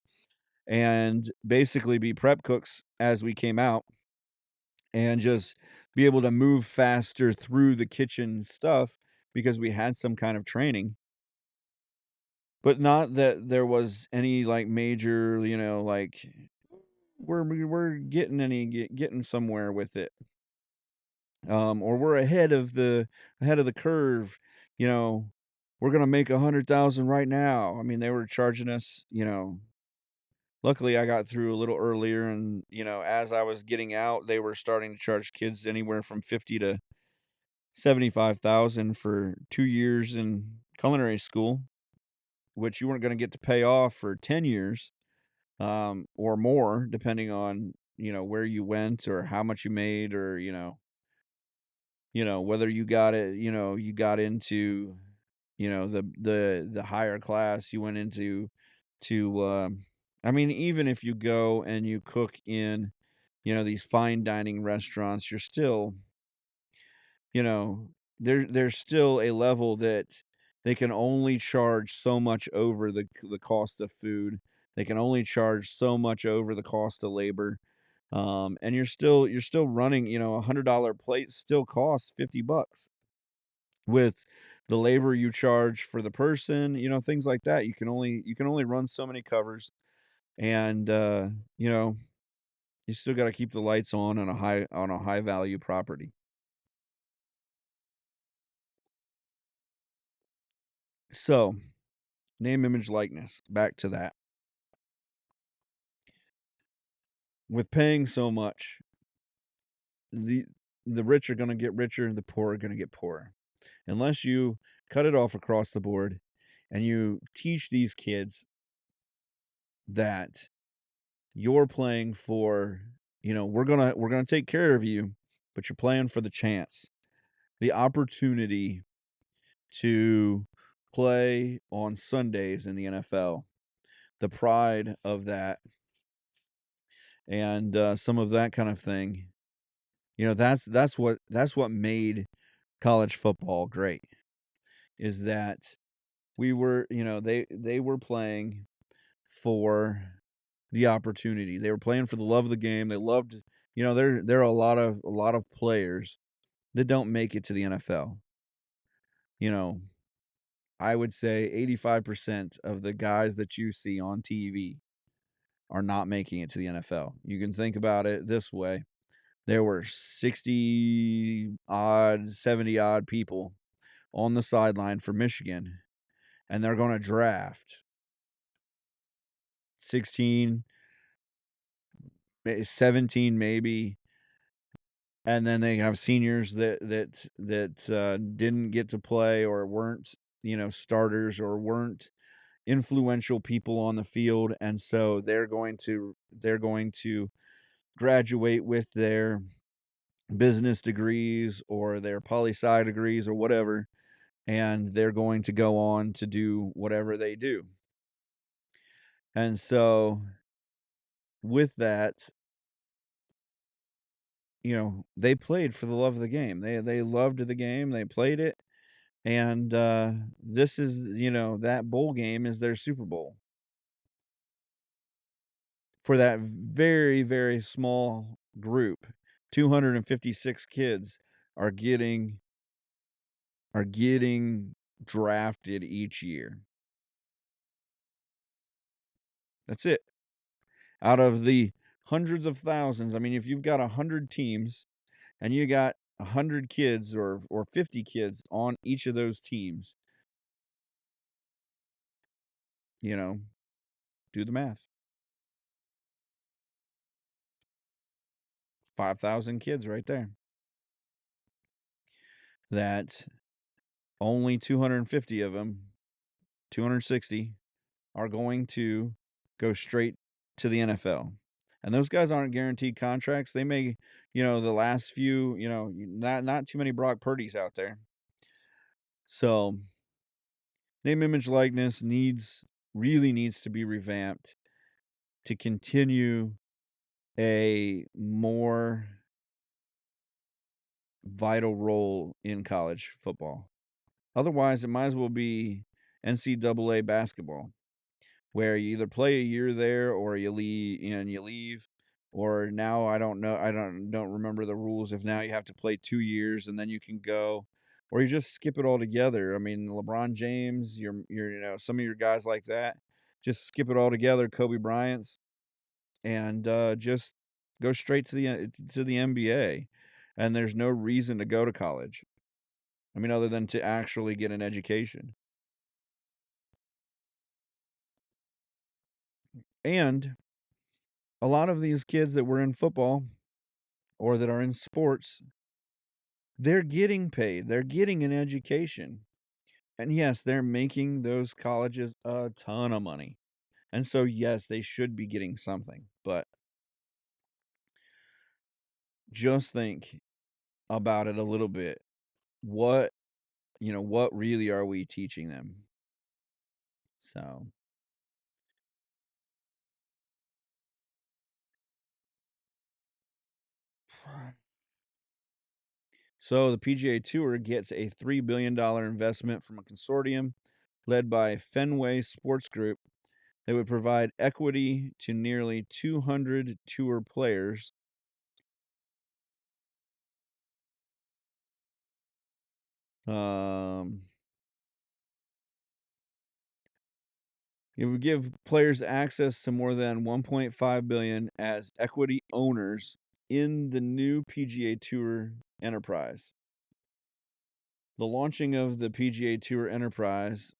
and basically be prep cooks as we came out and just be able to move faster through the kitchen stuff because we had some kind of training. But not that there was any like major, like we're getting somewhere with it. Or we're ahead of the curve, you know, we're gonna make 100,000 right now. I mean, they were charging us, luckily I got through a little earlier and, as I was getting out, they were starting to charge kids anywhere from 50 to 75,000 for 2 years in culinary school, which you weren't gonna get to pay off for 10 years, or more, depending on, where you went or how much you made or, whether you got it, you got into, the higher class you went into I mean, even if you go and you cook in, these fine dining restaurants, you're still, you know, there's still a level that they can only charge so much over the cost of food. They can only charge so much over the cost of labor. And you're still running, $100 plate still costs $50 with the labor you charge for the person, things like that. You can only run so many covers and you know, you still got to keep the lights on a high value property. So, name, image, likeness. Back to that. With paying so much, the the rich are going to get richer and the poor are going to get poorer. Unless you cut it off across the board and you teach these kids that you're playing for, we're going to take care of you, but you're playing for the chance, the opportunity to play on Sundays in the NFL, the pride of that and some of that kind of thing. That's what made college football great is that they were playing for the opportunity. They were playing for the love of the game. They loved, there are a lot of players that don't make it to the NFL. You know, I would say 85% of the guys that you see on TV are not making it to the NFL. You can think about it this way. There were 60 odd, 70 odd people on the sideline for Michigan, and they're going to draft 16, 17 maybe, and then they have seniors that didn't get to play or weren't, starters or weren't influential people on the field, and so they're going to graduate with their business degrees or their poli-sci degrees or whatever, and they're going to go on to do whatever they do. And so with that, they played for the love of the game. They loved the game, they played it, and this is, that bowl game is their Super Bowl. For that very, very small group, 256 kids are getting drafted each year. That's it. Out of the hundreds of thousands, I mean, if you've got 100 teams and you got 100 kids or 50 kids on each of those teams, do the math. 5,000 kids right there. That only 250 of them, 260, are going to go straight to the NFL. And those guys aren't guaranteed contracts. They may, the last few, not too many Brock Purdy's out there. So name, image, likeness really needs to be revamped to continue a more vital role in college football. Otherwise, it might as well be NCAA basketball, where you either play a year there or you leave. Or now I don't know, I don't remember the rules if now you have to play 2 years and then you can go, or you just skip it all together. I mean, LeBron James, some of your guys like that, just skip it all together, Kobe Bryant's, and just go straight to the NBA. And there's no reason to go to college. I mean, other than to actually get an education. And a lot of these kids that were in football or that are in sports, they're getting paid. They're getting an education. And yes, they're making those colleges a ton of money. And so, yes, they should be getting something. But just think about it a little bit. What really are we teaching them? So, the PGA Tour gets a $3 billion investment from a consortium led by Fenway Sports Group that would provide equity to nearly 200 tour players. It would give players access to more than 1.5 billion as equity owners in the new PGA Tour enterprise. The launching of the PGA Tour enterprise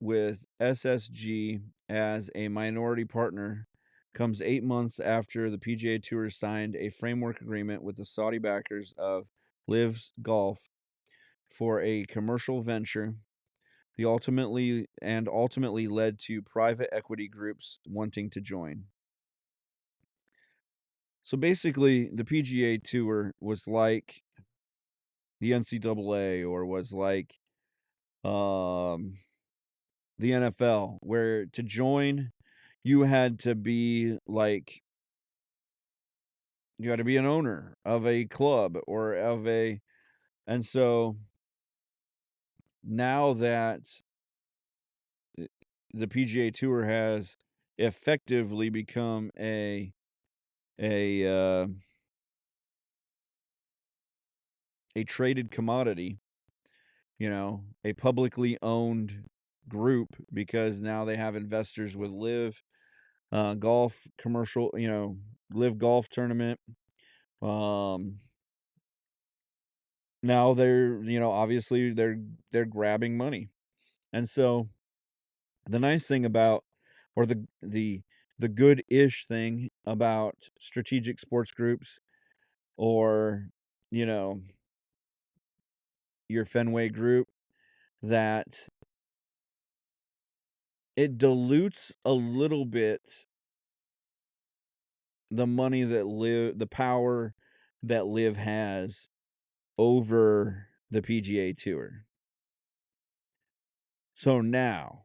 with SSG as a minority partner comes 8 months after the PGA Tour signed a framework agreement with the Saudi backers of Live Golf for a commercial venture. The ultimately led to private equity groups wanting to join. So basically, the PGA Tour was like the NCAA or was like the NFL, where to join, you had to be an owner of a club or and so now that the PGA Tour has effectively become a uh, a traded commodity, a publicly owned group, because now they have investors with Live Golf commercial, Live Golf tournament. Now they're, obviously they're grabbing money. And so the nice thing about, or the good-ish thing about strategic sports groups, or your Fenway group, that it dilutes a little bit the money the power that Liv has over the PGA Tour. So now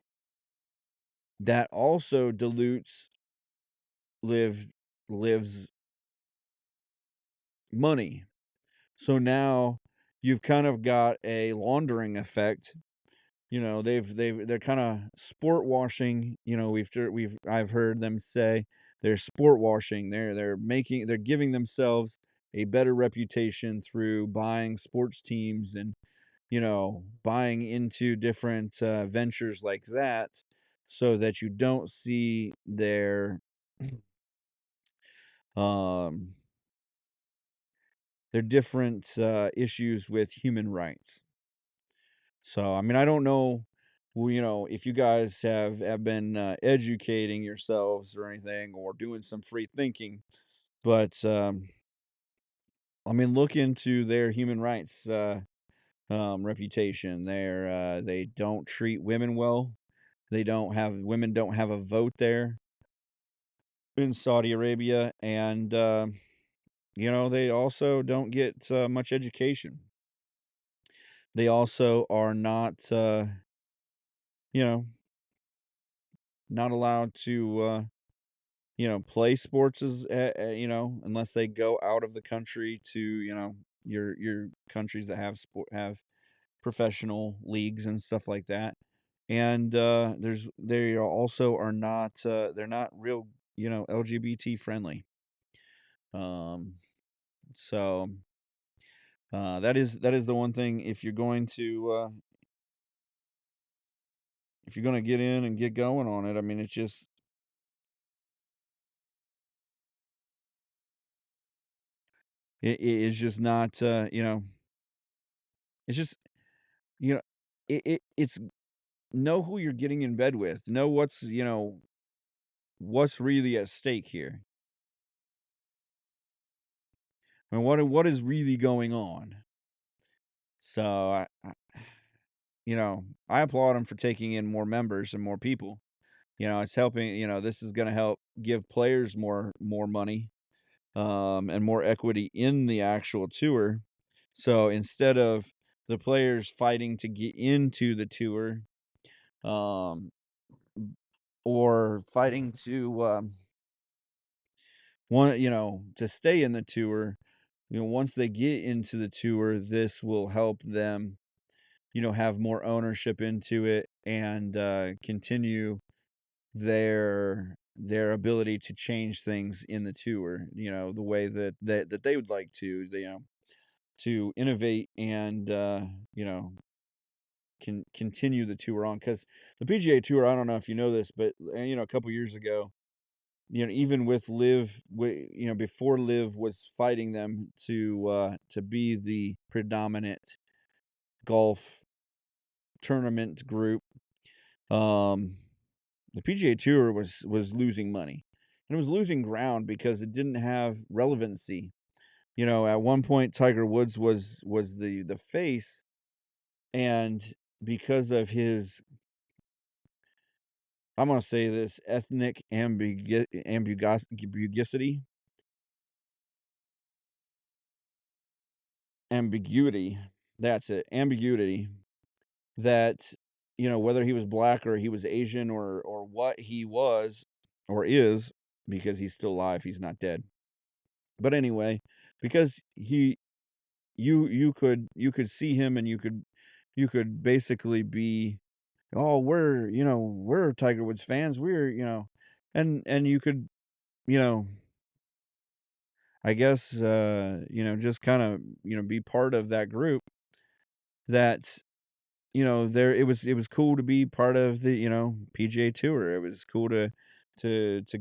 that also dilutes Liv's money. So now you've kind of got a laundering effect. They're kind of sport washing. I've heard them say they're sport washing. They're giving themselves a better reputation through buying sports teams and buying into different ventures like that, so that you don't see um their different issues with human rights. So, I mean, I don't know, well, if you guys have been educating yourselves or anything, or doing some free thinking, but I mean, look into their human rights reputation. They don't treat women well. Women don't have a vote there in Saudi Arabia, and they also don't get much education. They also are not, you know, not allowed to, play sports unless they go out of the country to, your countries that have professional leagues and stuff like that. And they also are not, they're not real, LGBT friendly. Um, so that is the one thing. If you're going to get in and get going on it, I mean, it is just not, it's just, you know, it's know who you're getting in bed with. Know what's really at stake here. I mean, what is really going on? So I applaud them for taking in more members and more people. It's helping. This is going to help give players more money, and more equity in the actual tour. So instead of the players fighting to get into the tour, um, or fighting to to stay in the tour, once they get into the tour, this will help them, have more ownership into it, and continue their ability to change things in the tour, the way that they would like to innovate, and can continue the tour on. Because the PGA Tour, I don't know if you know this, but a couple years ago, even with Liv, before Liv was fighting them to be the predominant golf tournament group, um, the PGA Tour was losing money, and it was losing ground because it didn't have relevancy. At one point, Tiger Woods was the face, and because of his, I'm gonna say this, ethnic ambiguity. That's it, ambiguity. That whether he was black or he was Asian, or what he was or is, because he's still alive, he's not dead. But anyway, because you could see him, and you could basically be, oh, we're Tiger Woods fans, and you could, you know I guess, just kind of, be part of that group. That there, it was cool to be part of the, PGA Tour. It was cool to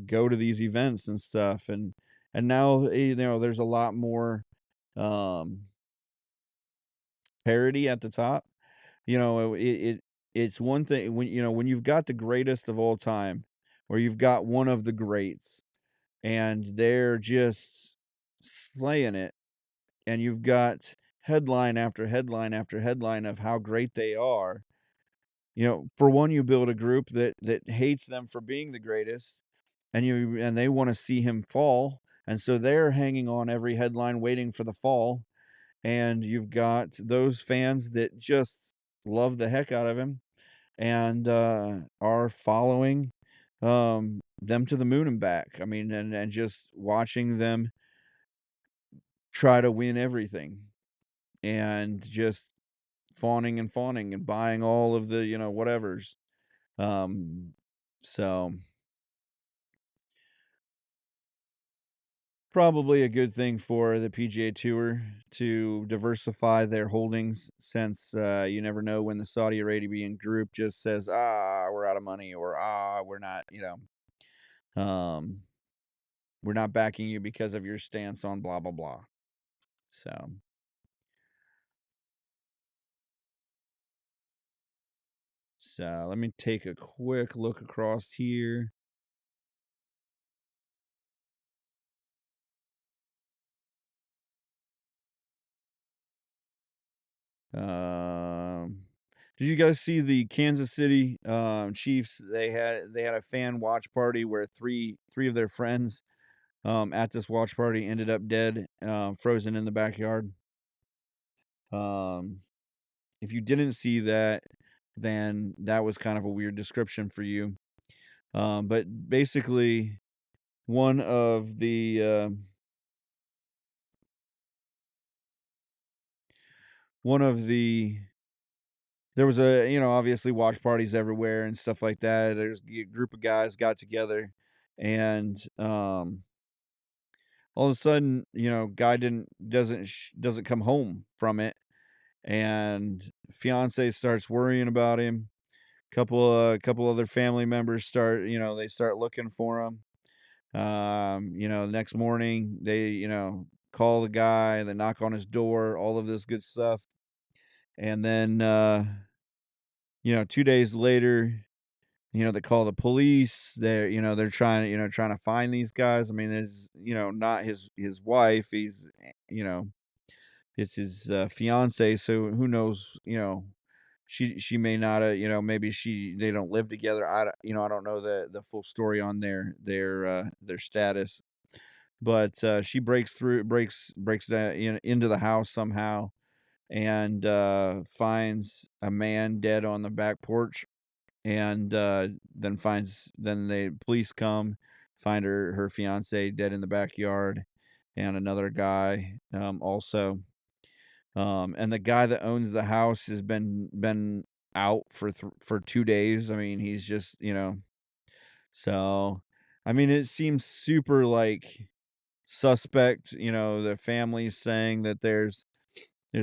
go to these events and stuff, and now, there's a lot more um parity at the top. It's one thing when, when you've got the greatest of all time, or you've got one of the greats, and they're just slaying it, and you've got headline after headline after headline of how great they are. For one, you build a group that hates them for being the greatest, and they want to see him fall. And so they're hanging on every headline waiting for the fall. And you've got those fans that just love the heck out of him and are following them to the moon and back. I mean, and just watching them try to win everything and just fawning and buying all of the, whatevers. Um, so probably a good thing for the PGA Tour to diversify their holdings, since you never know when the Saudi Arabian group just says, we're out of money, or we're not, um, we're not backing you because of your stance on blah blah blah. So let me take a quick look across here. Um, did you guys see the Kansas City Chiefs? They had a fan watch party where three of their friends at this watch party ended up dead, frozen in the backyard. Um, if you didn't see that, then that was kind of a weird description for you. But basically, one of the one of the there was obviously watch parties everywhere and stuff like that. There's a group of guys got together, and all of a sudden, guy doesn't come home from it, and fiance starts worrying about him. Couple other family members they start looking for him. Next morning they call the guy, they knock on his door, all of this good stuff, and then 2 days later, they call the police. They're trying to find these guys. I mean, it's not his wife. He's you know it's his fiance. So who knows? She may not maybe they don't live together. I don't know the full story on their status. But she breaks that into the house somehow, and finds a man dead on the back porch, and then the police come, find her fiance dead in the backyard, and another guy also. And the guy that owns the house has been out for 2 days. I mean, he's just so. I mean, it seems super like suspect. The family's saying that there's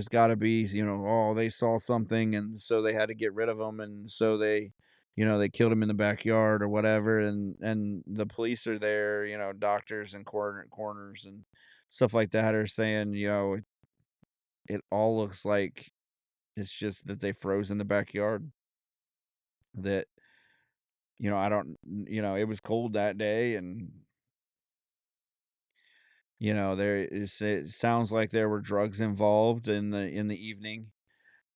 got to be, oh, they saw something, and so they had to get rid of him, and so they killed him in the backyard or whatever, and the police are there, doctors and coroners and stuff like that are saying, it all looks like it's just that they froze in the backyard. That I don't, it was cold that day, and it sounds like there were drugs involved in the evening,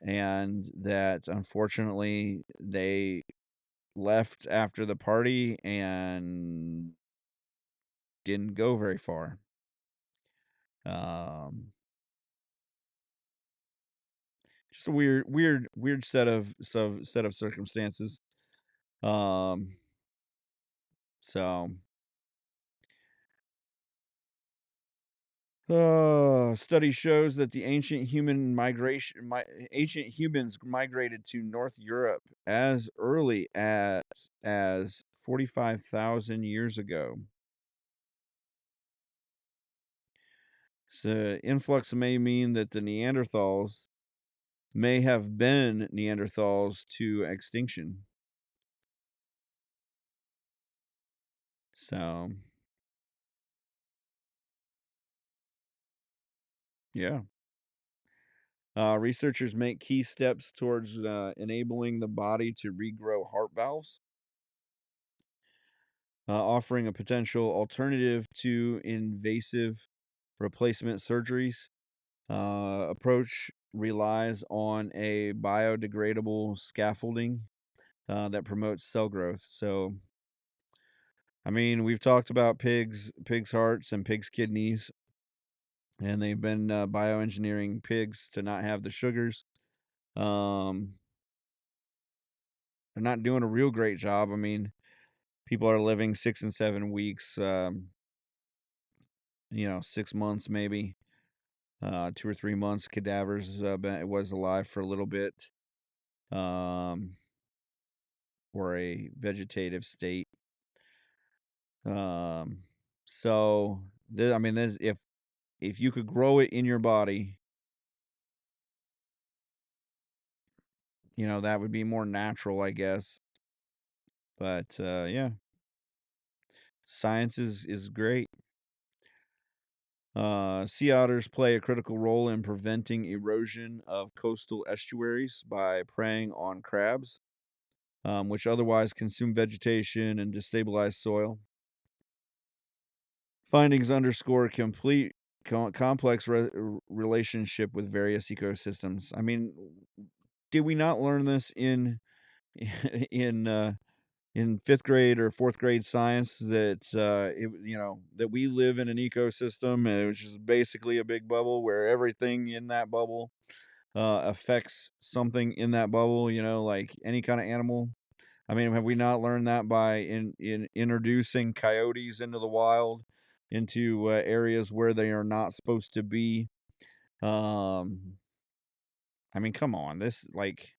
and that unfortunately they left after the party and didn't go very far. Um, just a weird set of circumstances. Um, so study shows that the ancient humans migrated to North Europe as early as 45,000 years ago. So influx may mean that the Neanderthals may have been Neanderthals to extinction. So, yeah. Researchers make key steps towards enabling the body to regrow heart valves, offering a potential alternative to invasive replacement surgeries. Approach relies on a biodegradable scaffolding that promotes cell growth. So, I mean, we've talked about pigs' hearts and pigs' kidneys, and they've been bioengineering pigs to not have the sugars. Um, they're not doing a real great job. I mean, people are living 6 and 7 weeks, 6 months maybe, 2 or 3 months. Cadavers was alive for a little bit, um, or a vegetative state. Um, so I mean, if you could grow it in your body, that would be more natural, I guess. But yeah, science is great. Sea otters play a critical role in preventing erosion of coastal estuaries by preying on crabs, which otherwise consume vegetation and destabilize soil. Findings underscore a complete complex relationship with various ecosystems. I mean, did we not learn this in in in fifth grade or fourth grade science that that we live in an ecosystem, which is basically a big bubble where everything in that bubble affects something in that bubble, like any kind of animal. I mean, have we not learned that by in introducing coyotes into the wild, into areas where they are not supposed to be? Um, I mean, come on, this like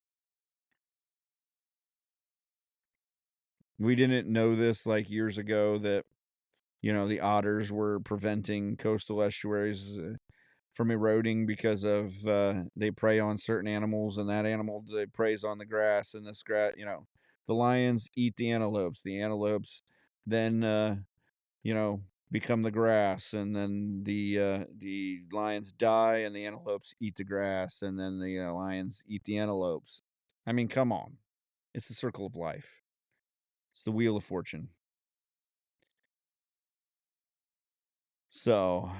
we didn't know this like years ago that the otters were preventing coastal estuaries from eroding because of they prey on certain animals, and that animal they preys on the grass, and this grass, the lions eat the antelopes then you know become the grass, and then the lions die and the antelopes eat the grass, and then the lions eat the antelopes. I mean, come on. It's the circle of life. It's the wheel of fortune. So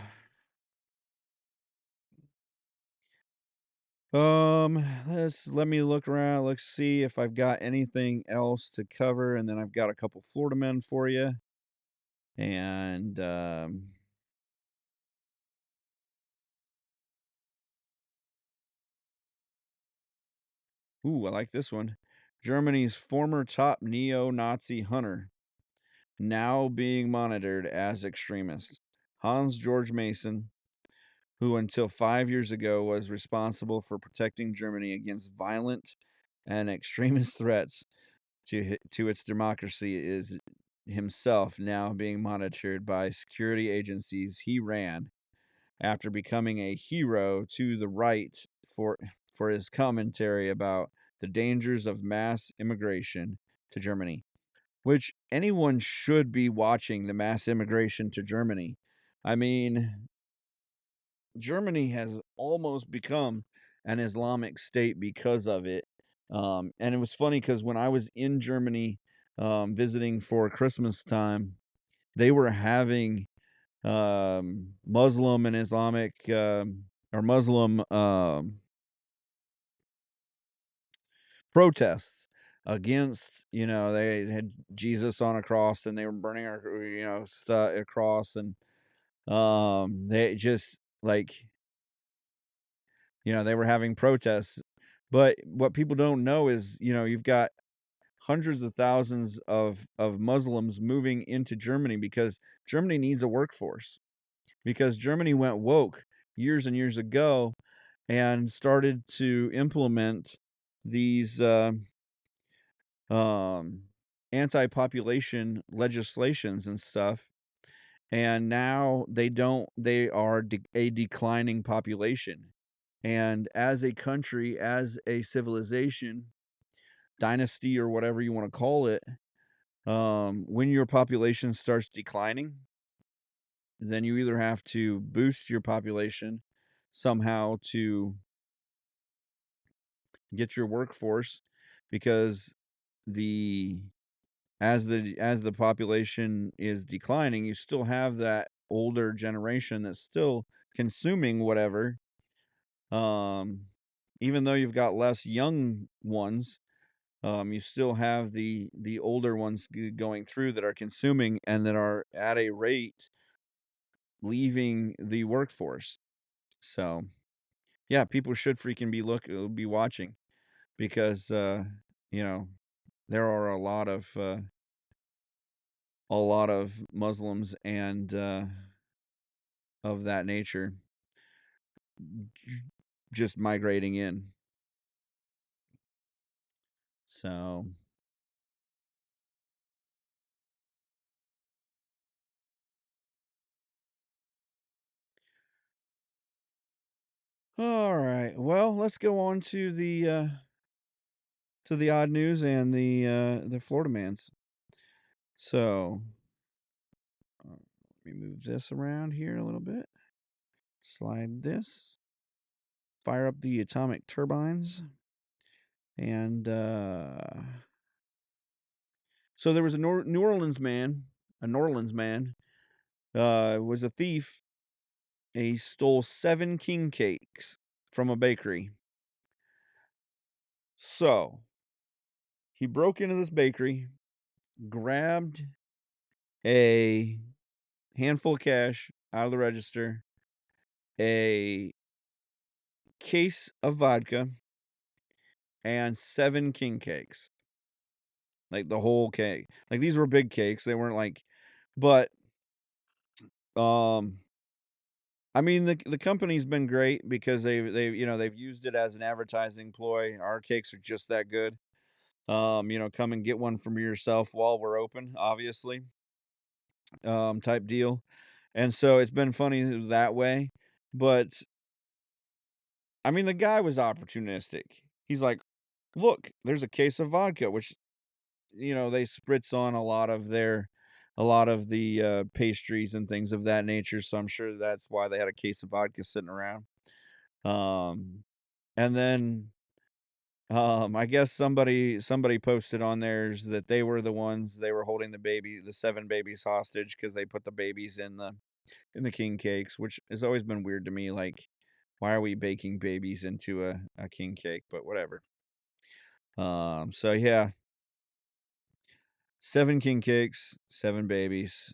let me look around. Let's see if I've got anything else to cover, and then I've got a couple Florida men for you. And ooh, I like this one. Germany's former top neo-Nazi hunter now being monitored as extremist. Hans Georg Mason, who until 5 years ago was responsible for protecting Germany against violent and extremist threats to its democracy, is himself now being monitored by security agencies he ran after becoming a hero to the right for his commentary about the dangers of mass immigration to Germany, which anyone should be watching the mass immigration to Germany. I mean, Germany has almost become an Islamic state because of it. And it was funny because when I was in Germany visiting for Christmas time, they were having Muslim and Islamic or Muslim protests against, they had Jesus on a cross and they were burning our, stuff across, and they just like, they were having protests. But what people don't know is, you've got hundreds of thousands of Muslims moving into Germany because Germany needs a workforce, because Germany went woke years and years ago and started to implement these um, anti-population legislations and stuff. And now they are a declining population. And as a country, as a civilization, dynasty, or whatever you want to call it, when your population starts declining, then you either have to boost your population somehow to get your workforce, because the as the population is declining, you still have that older generation that's still consuming whatever. Um, Even though you've got less young ones, You still have the older ones going through that are consuming and that are at a rate leaving the workforce. So yeah, people should freaking be watching because you know there are a lot of Muslims and of that nature j- just migrating in. So all right, well, let's go on to the odd news and the Florida mans. So let me move this around here a little bit. Slide this. Fire up the atomic turbines. And so there was a New Orleans man, was a thief. He stole 7 king cakes from a bakery. So he broke into this bakery, grabbed a handful of cash out of the register, a case of vodka, and 7 king cakes. Like the whole cake. Like these were big cakes. They weren't like, but um I mean the company's been great because they've used it as an advertising ploy. Our cakes are just that good. Come and get one from yourself while we're open, obviously. Type deal. And so it's been funny that way. But I mean the guy was opportunistic. He's like, "Look, there's a case of vodka," which they spritz on a lot of the pastries and things of that nature. So I'm sure that's why they had a case of vodka sitting around. Um, and then I guess somebody posted on theirs that they were holding the 7 babies hostage because they put the babies in the king cakes, which has always been weird to me. Like, why are we baking babies into a king cake? But whatever. So yeah, 7 king cakes, 7 babies,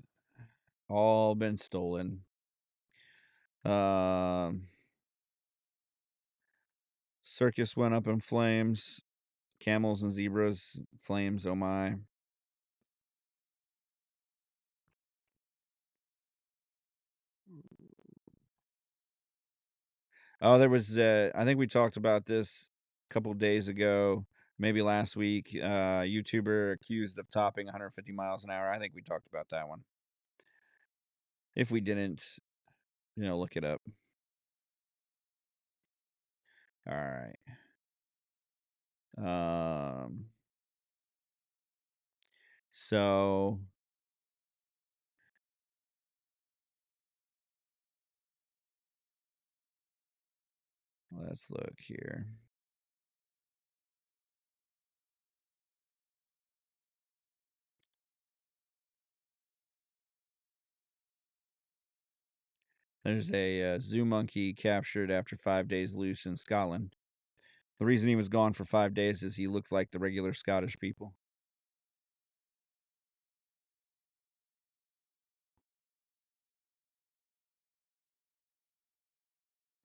all been stolen. Um, Circus went up in flames. Camels and zebras, flames, oh my. Oh, there was, I think we talked about this a couple days ago, maybe last week. YouTuber accused of topping 150 miles an hour. I think we talked about that one. If we didn't, look it up. All right. So let's look here. There's a zoo monkey captured after 5 days loose in Scotland. The reason he was gone for 5 days is he looked like the regular Scottish people.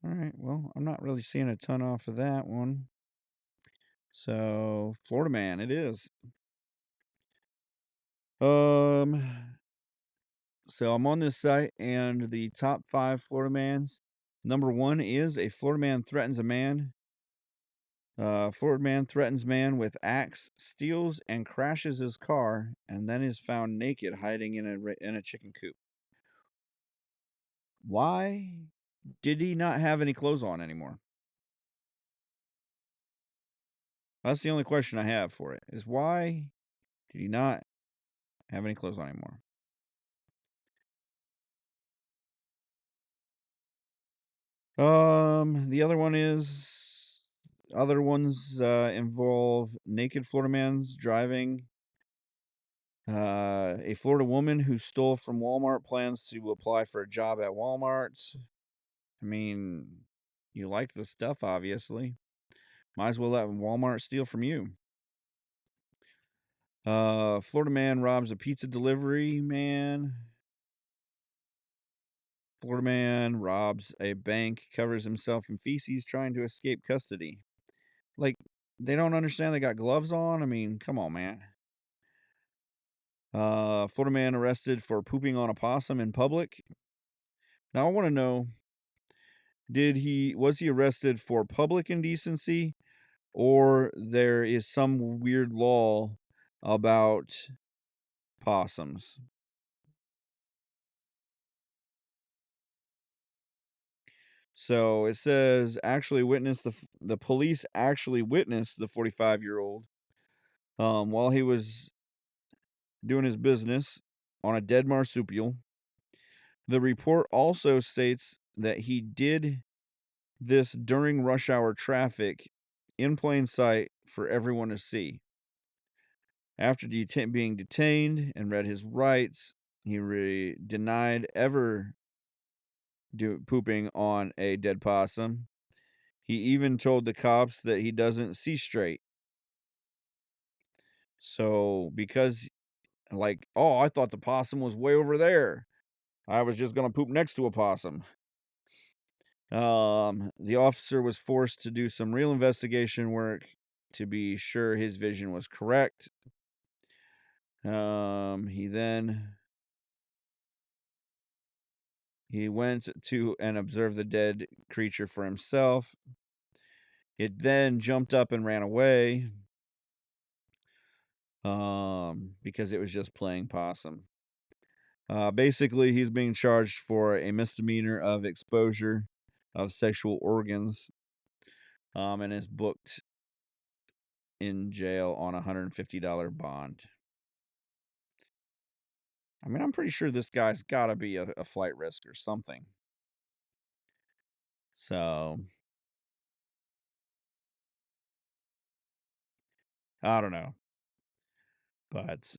All right, well, I'm not really seeing a ton off of that one. So, Florida man, it is. Um, so I'm on this site, and the top 5 Florida mans. Number 1 is a Florida man threatens a man. Florida man threatens man with axe, steals and crashes his car, and then is found naked hiding in a chicken coop. Why did he not have any clothes on anymore? That's the only question I have for it. Is why did he not have any clothes on anymore? The other ones involve naked Florida man's driving. A Florida woman who stole from Walmart plans to apply for a job at Walmart. I mean, you like the stuff, obviously. Might as well let Walmart steal from you. Florida man robs a pizza delivery man. Florida man robs a bank, covers himself in feces trying to escape custody. Like, they don't understand they got gloves on? I mean, come on, man. Florida man arrested for pooping on a possum in public. Now I want to know, was he arrested for public indecency, or there is some weird law about possums? So it says the police actually witnessed the 45-year-old while he was doing his business on a dead marsupial. The report also states that he did this during rush hour traffic in plain sight for everyone to see. After being detained and read his rights, he denied ever pooping on a dead possum. He even told the cops that he doesn't see straight. So, because, like, oh, I thought the possum was way over there. I was just going to poop next to a possum. The officer was forced to do some real investigation work to be sure his vision was correct. He went to and observed the dead creature for himself. It then jumped up and ran away because it was just playing possum. Basically, he's being charged for a misdemeanor of exposure of sexual organs and is booked in jail on a $150 bond. I mean, I'm pretty sure this guy's got to be a flight risk or something. So, I don't know. But,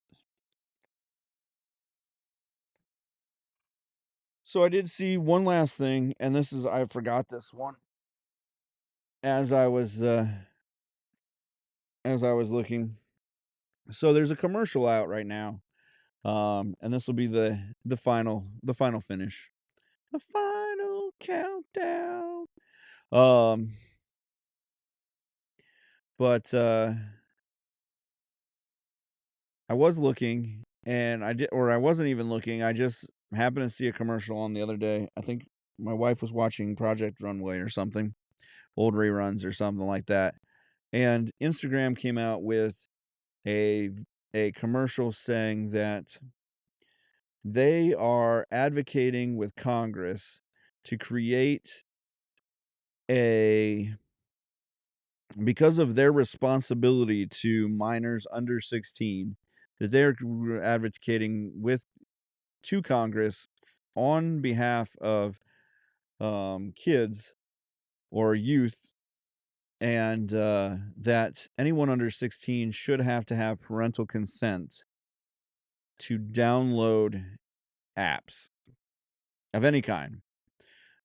so I did see one last thing, and I forgot this one as I was looking. So there's a commercial out right now. And this will be the final finish. The final countdown. Um, but I was looking, and I wasn't even looking. I just happened to see a commercial on the other day. I think my wife was watching Project Runway or something, old reruns or something like that. And Instagram came out with a commercial saying that they are advocating with Congress to create because of their responsibility to minors under 16, that they're advocating to Congress on behalf of kids or youth, and that anyone under 16 should have to have parental consent to download apps of any kind.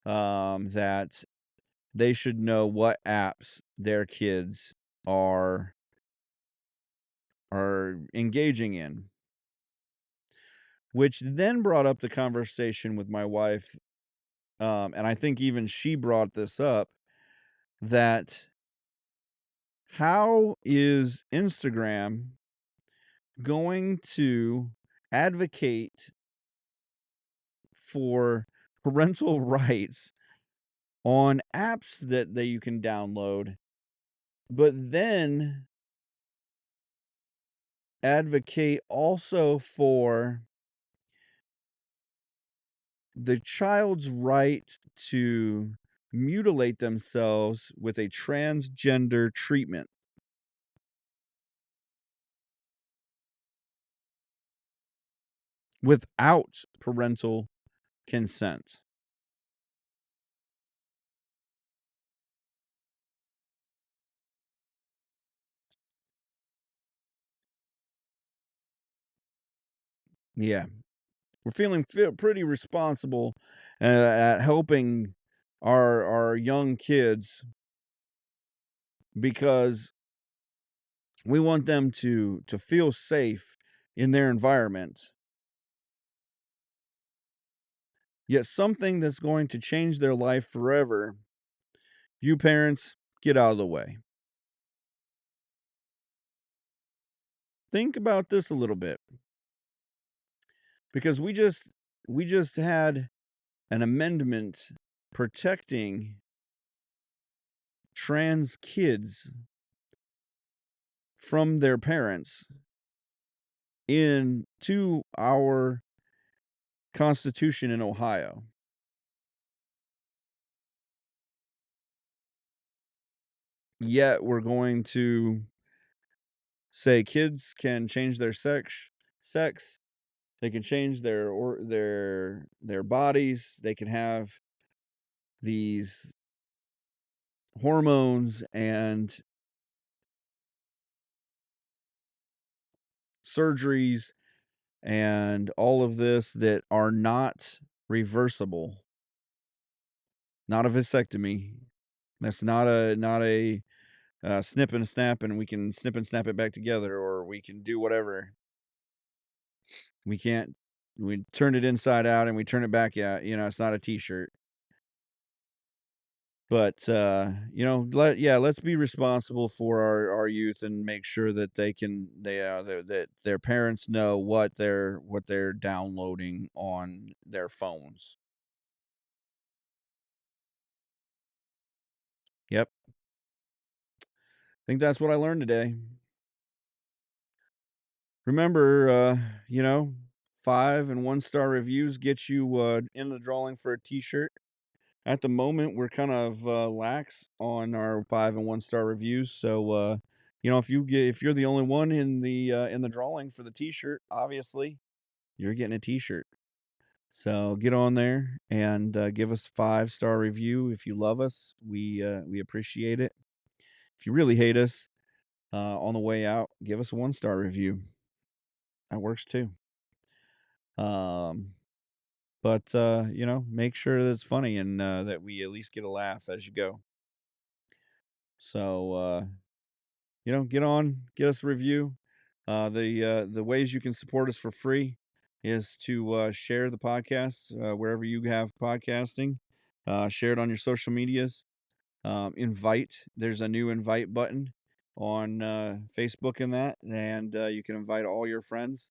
That they should know what apps their kids are engaging in, which then brought up the conversation with my wife, and I think even she brought this up, that how is Instagram going to advocate for parental rights on apps that you can download, but then advocate also for the child's right to mutilate themselves with a transgender treatment without parental consent? Yeah, we're feeling pretty responsible at helping our young kids, because We want them to feel safe in their environment. Yet something that's going to change their life forever, you parents, get out of the way. Think about this a little bit, because we just had an amendment protecting trans kids from their parents into our Constitution in Ohio. Yet we're going to say kids can change their sex, they can change their bodies, they can have these hormones and surgeries and all of this that are not reversible. Not a vasectomy. That's not a snip and a snap, and we can snip and snap it back together, or we can do whatever. We can't. We turn it inside out and we turn it back out. It's not a T-shirt. But let's be responsible for our youth and make sure that that their parents know what they're downloading on their phones. Yep. I think that's what I learned today. Remember, 5 and 1-star reviews get you in the drawing for a T-shirt. At the moment, we're kind of lax on our 5 and 1-star reviews. So, if you're the only one in the drawing for the T-shirt, obviously you're getting a T-shirt. So get on there and give us a 5-star review if you love us. We appreciate it. If you really hate us, on the way out, give us a 1-star review. That works too. But make sure that it's funny and that we at least get a laugh as you go. So get on, get us a review. The ways you can support us for free is to share the podcast wherever you have podcasting. Share it on your social medias. Invite. There's a new invite button on Facebook in that, and you can invite all your friends.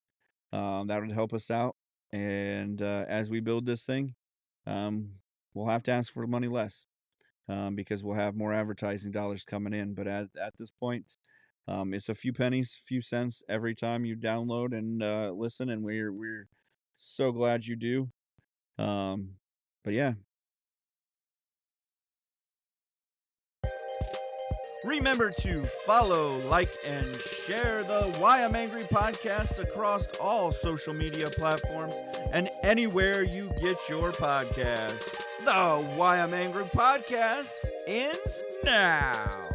That would help us out. And as we build this thing, we'll have to ask for money less because we'll have more advertising dollars coming in. But at this point, it's a few pennies, few cents every time you download and listen, and we're so glad you do. But yeah. Remember to follow, like, and share the Why I'm Angry podcast across all social media platforms and anywhere you get your podcasts. The Why I'm Angry podcast ends now.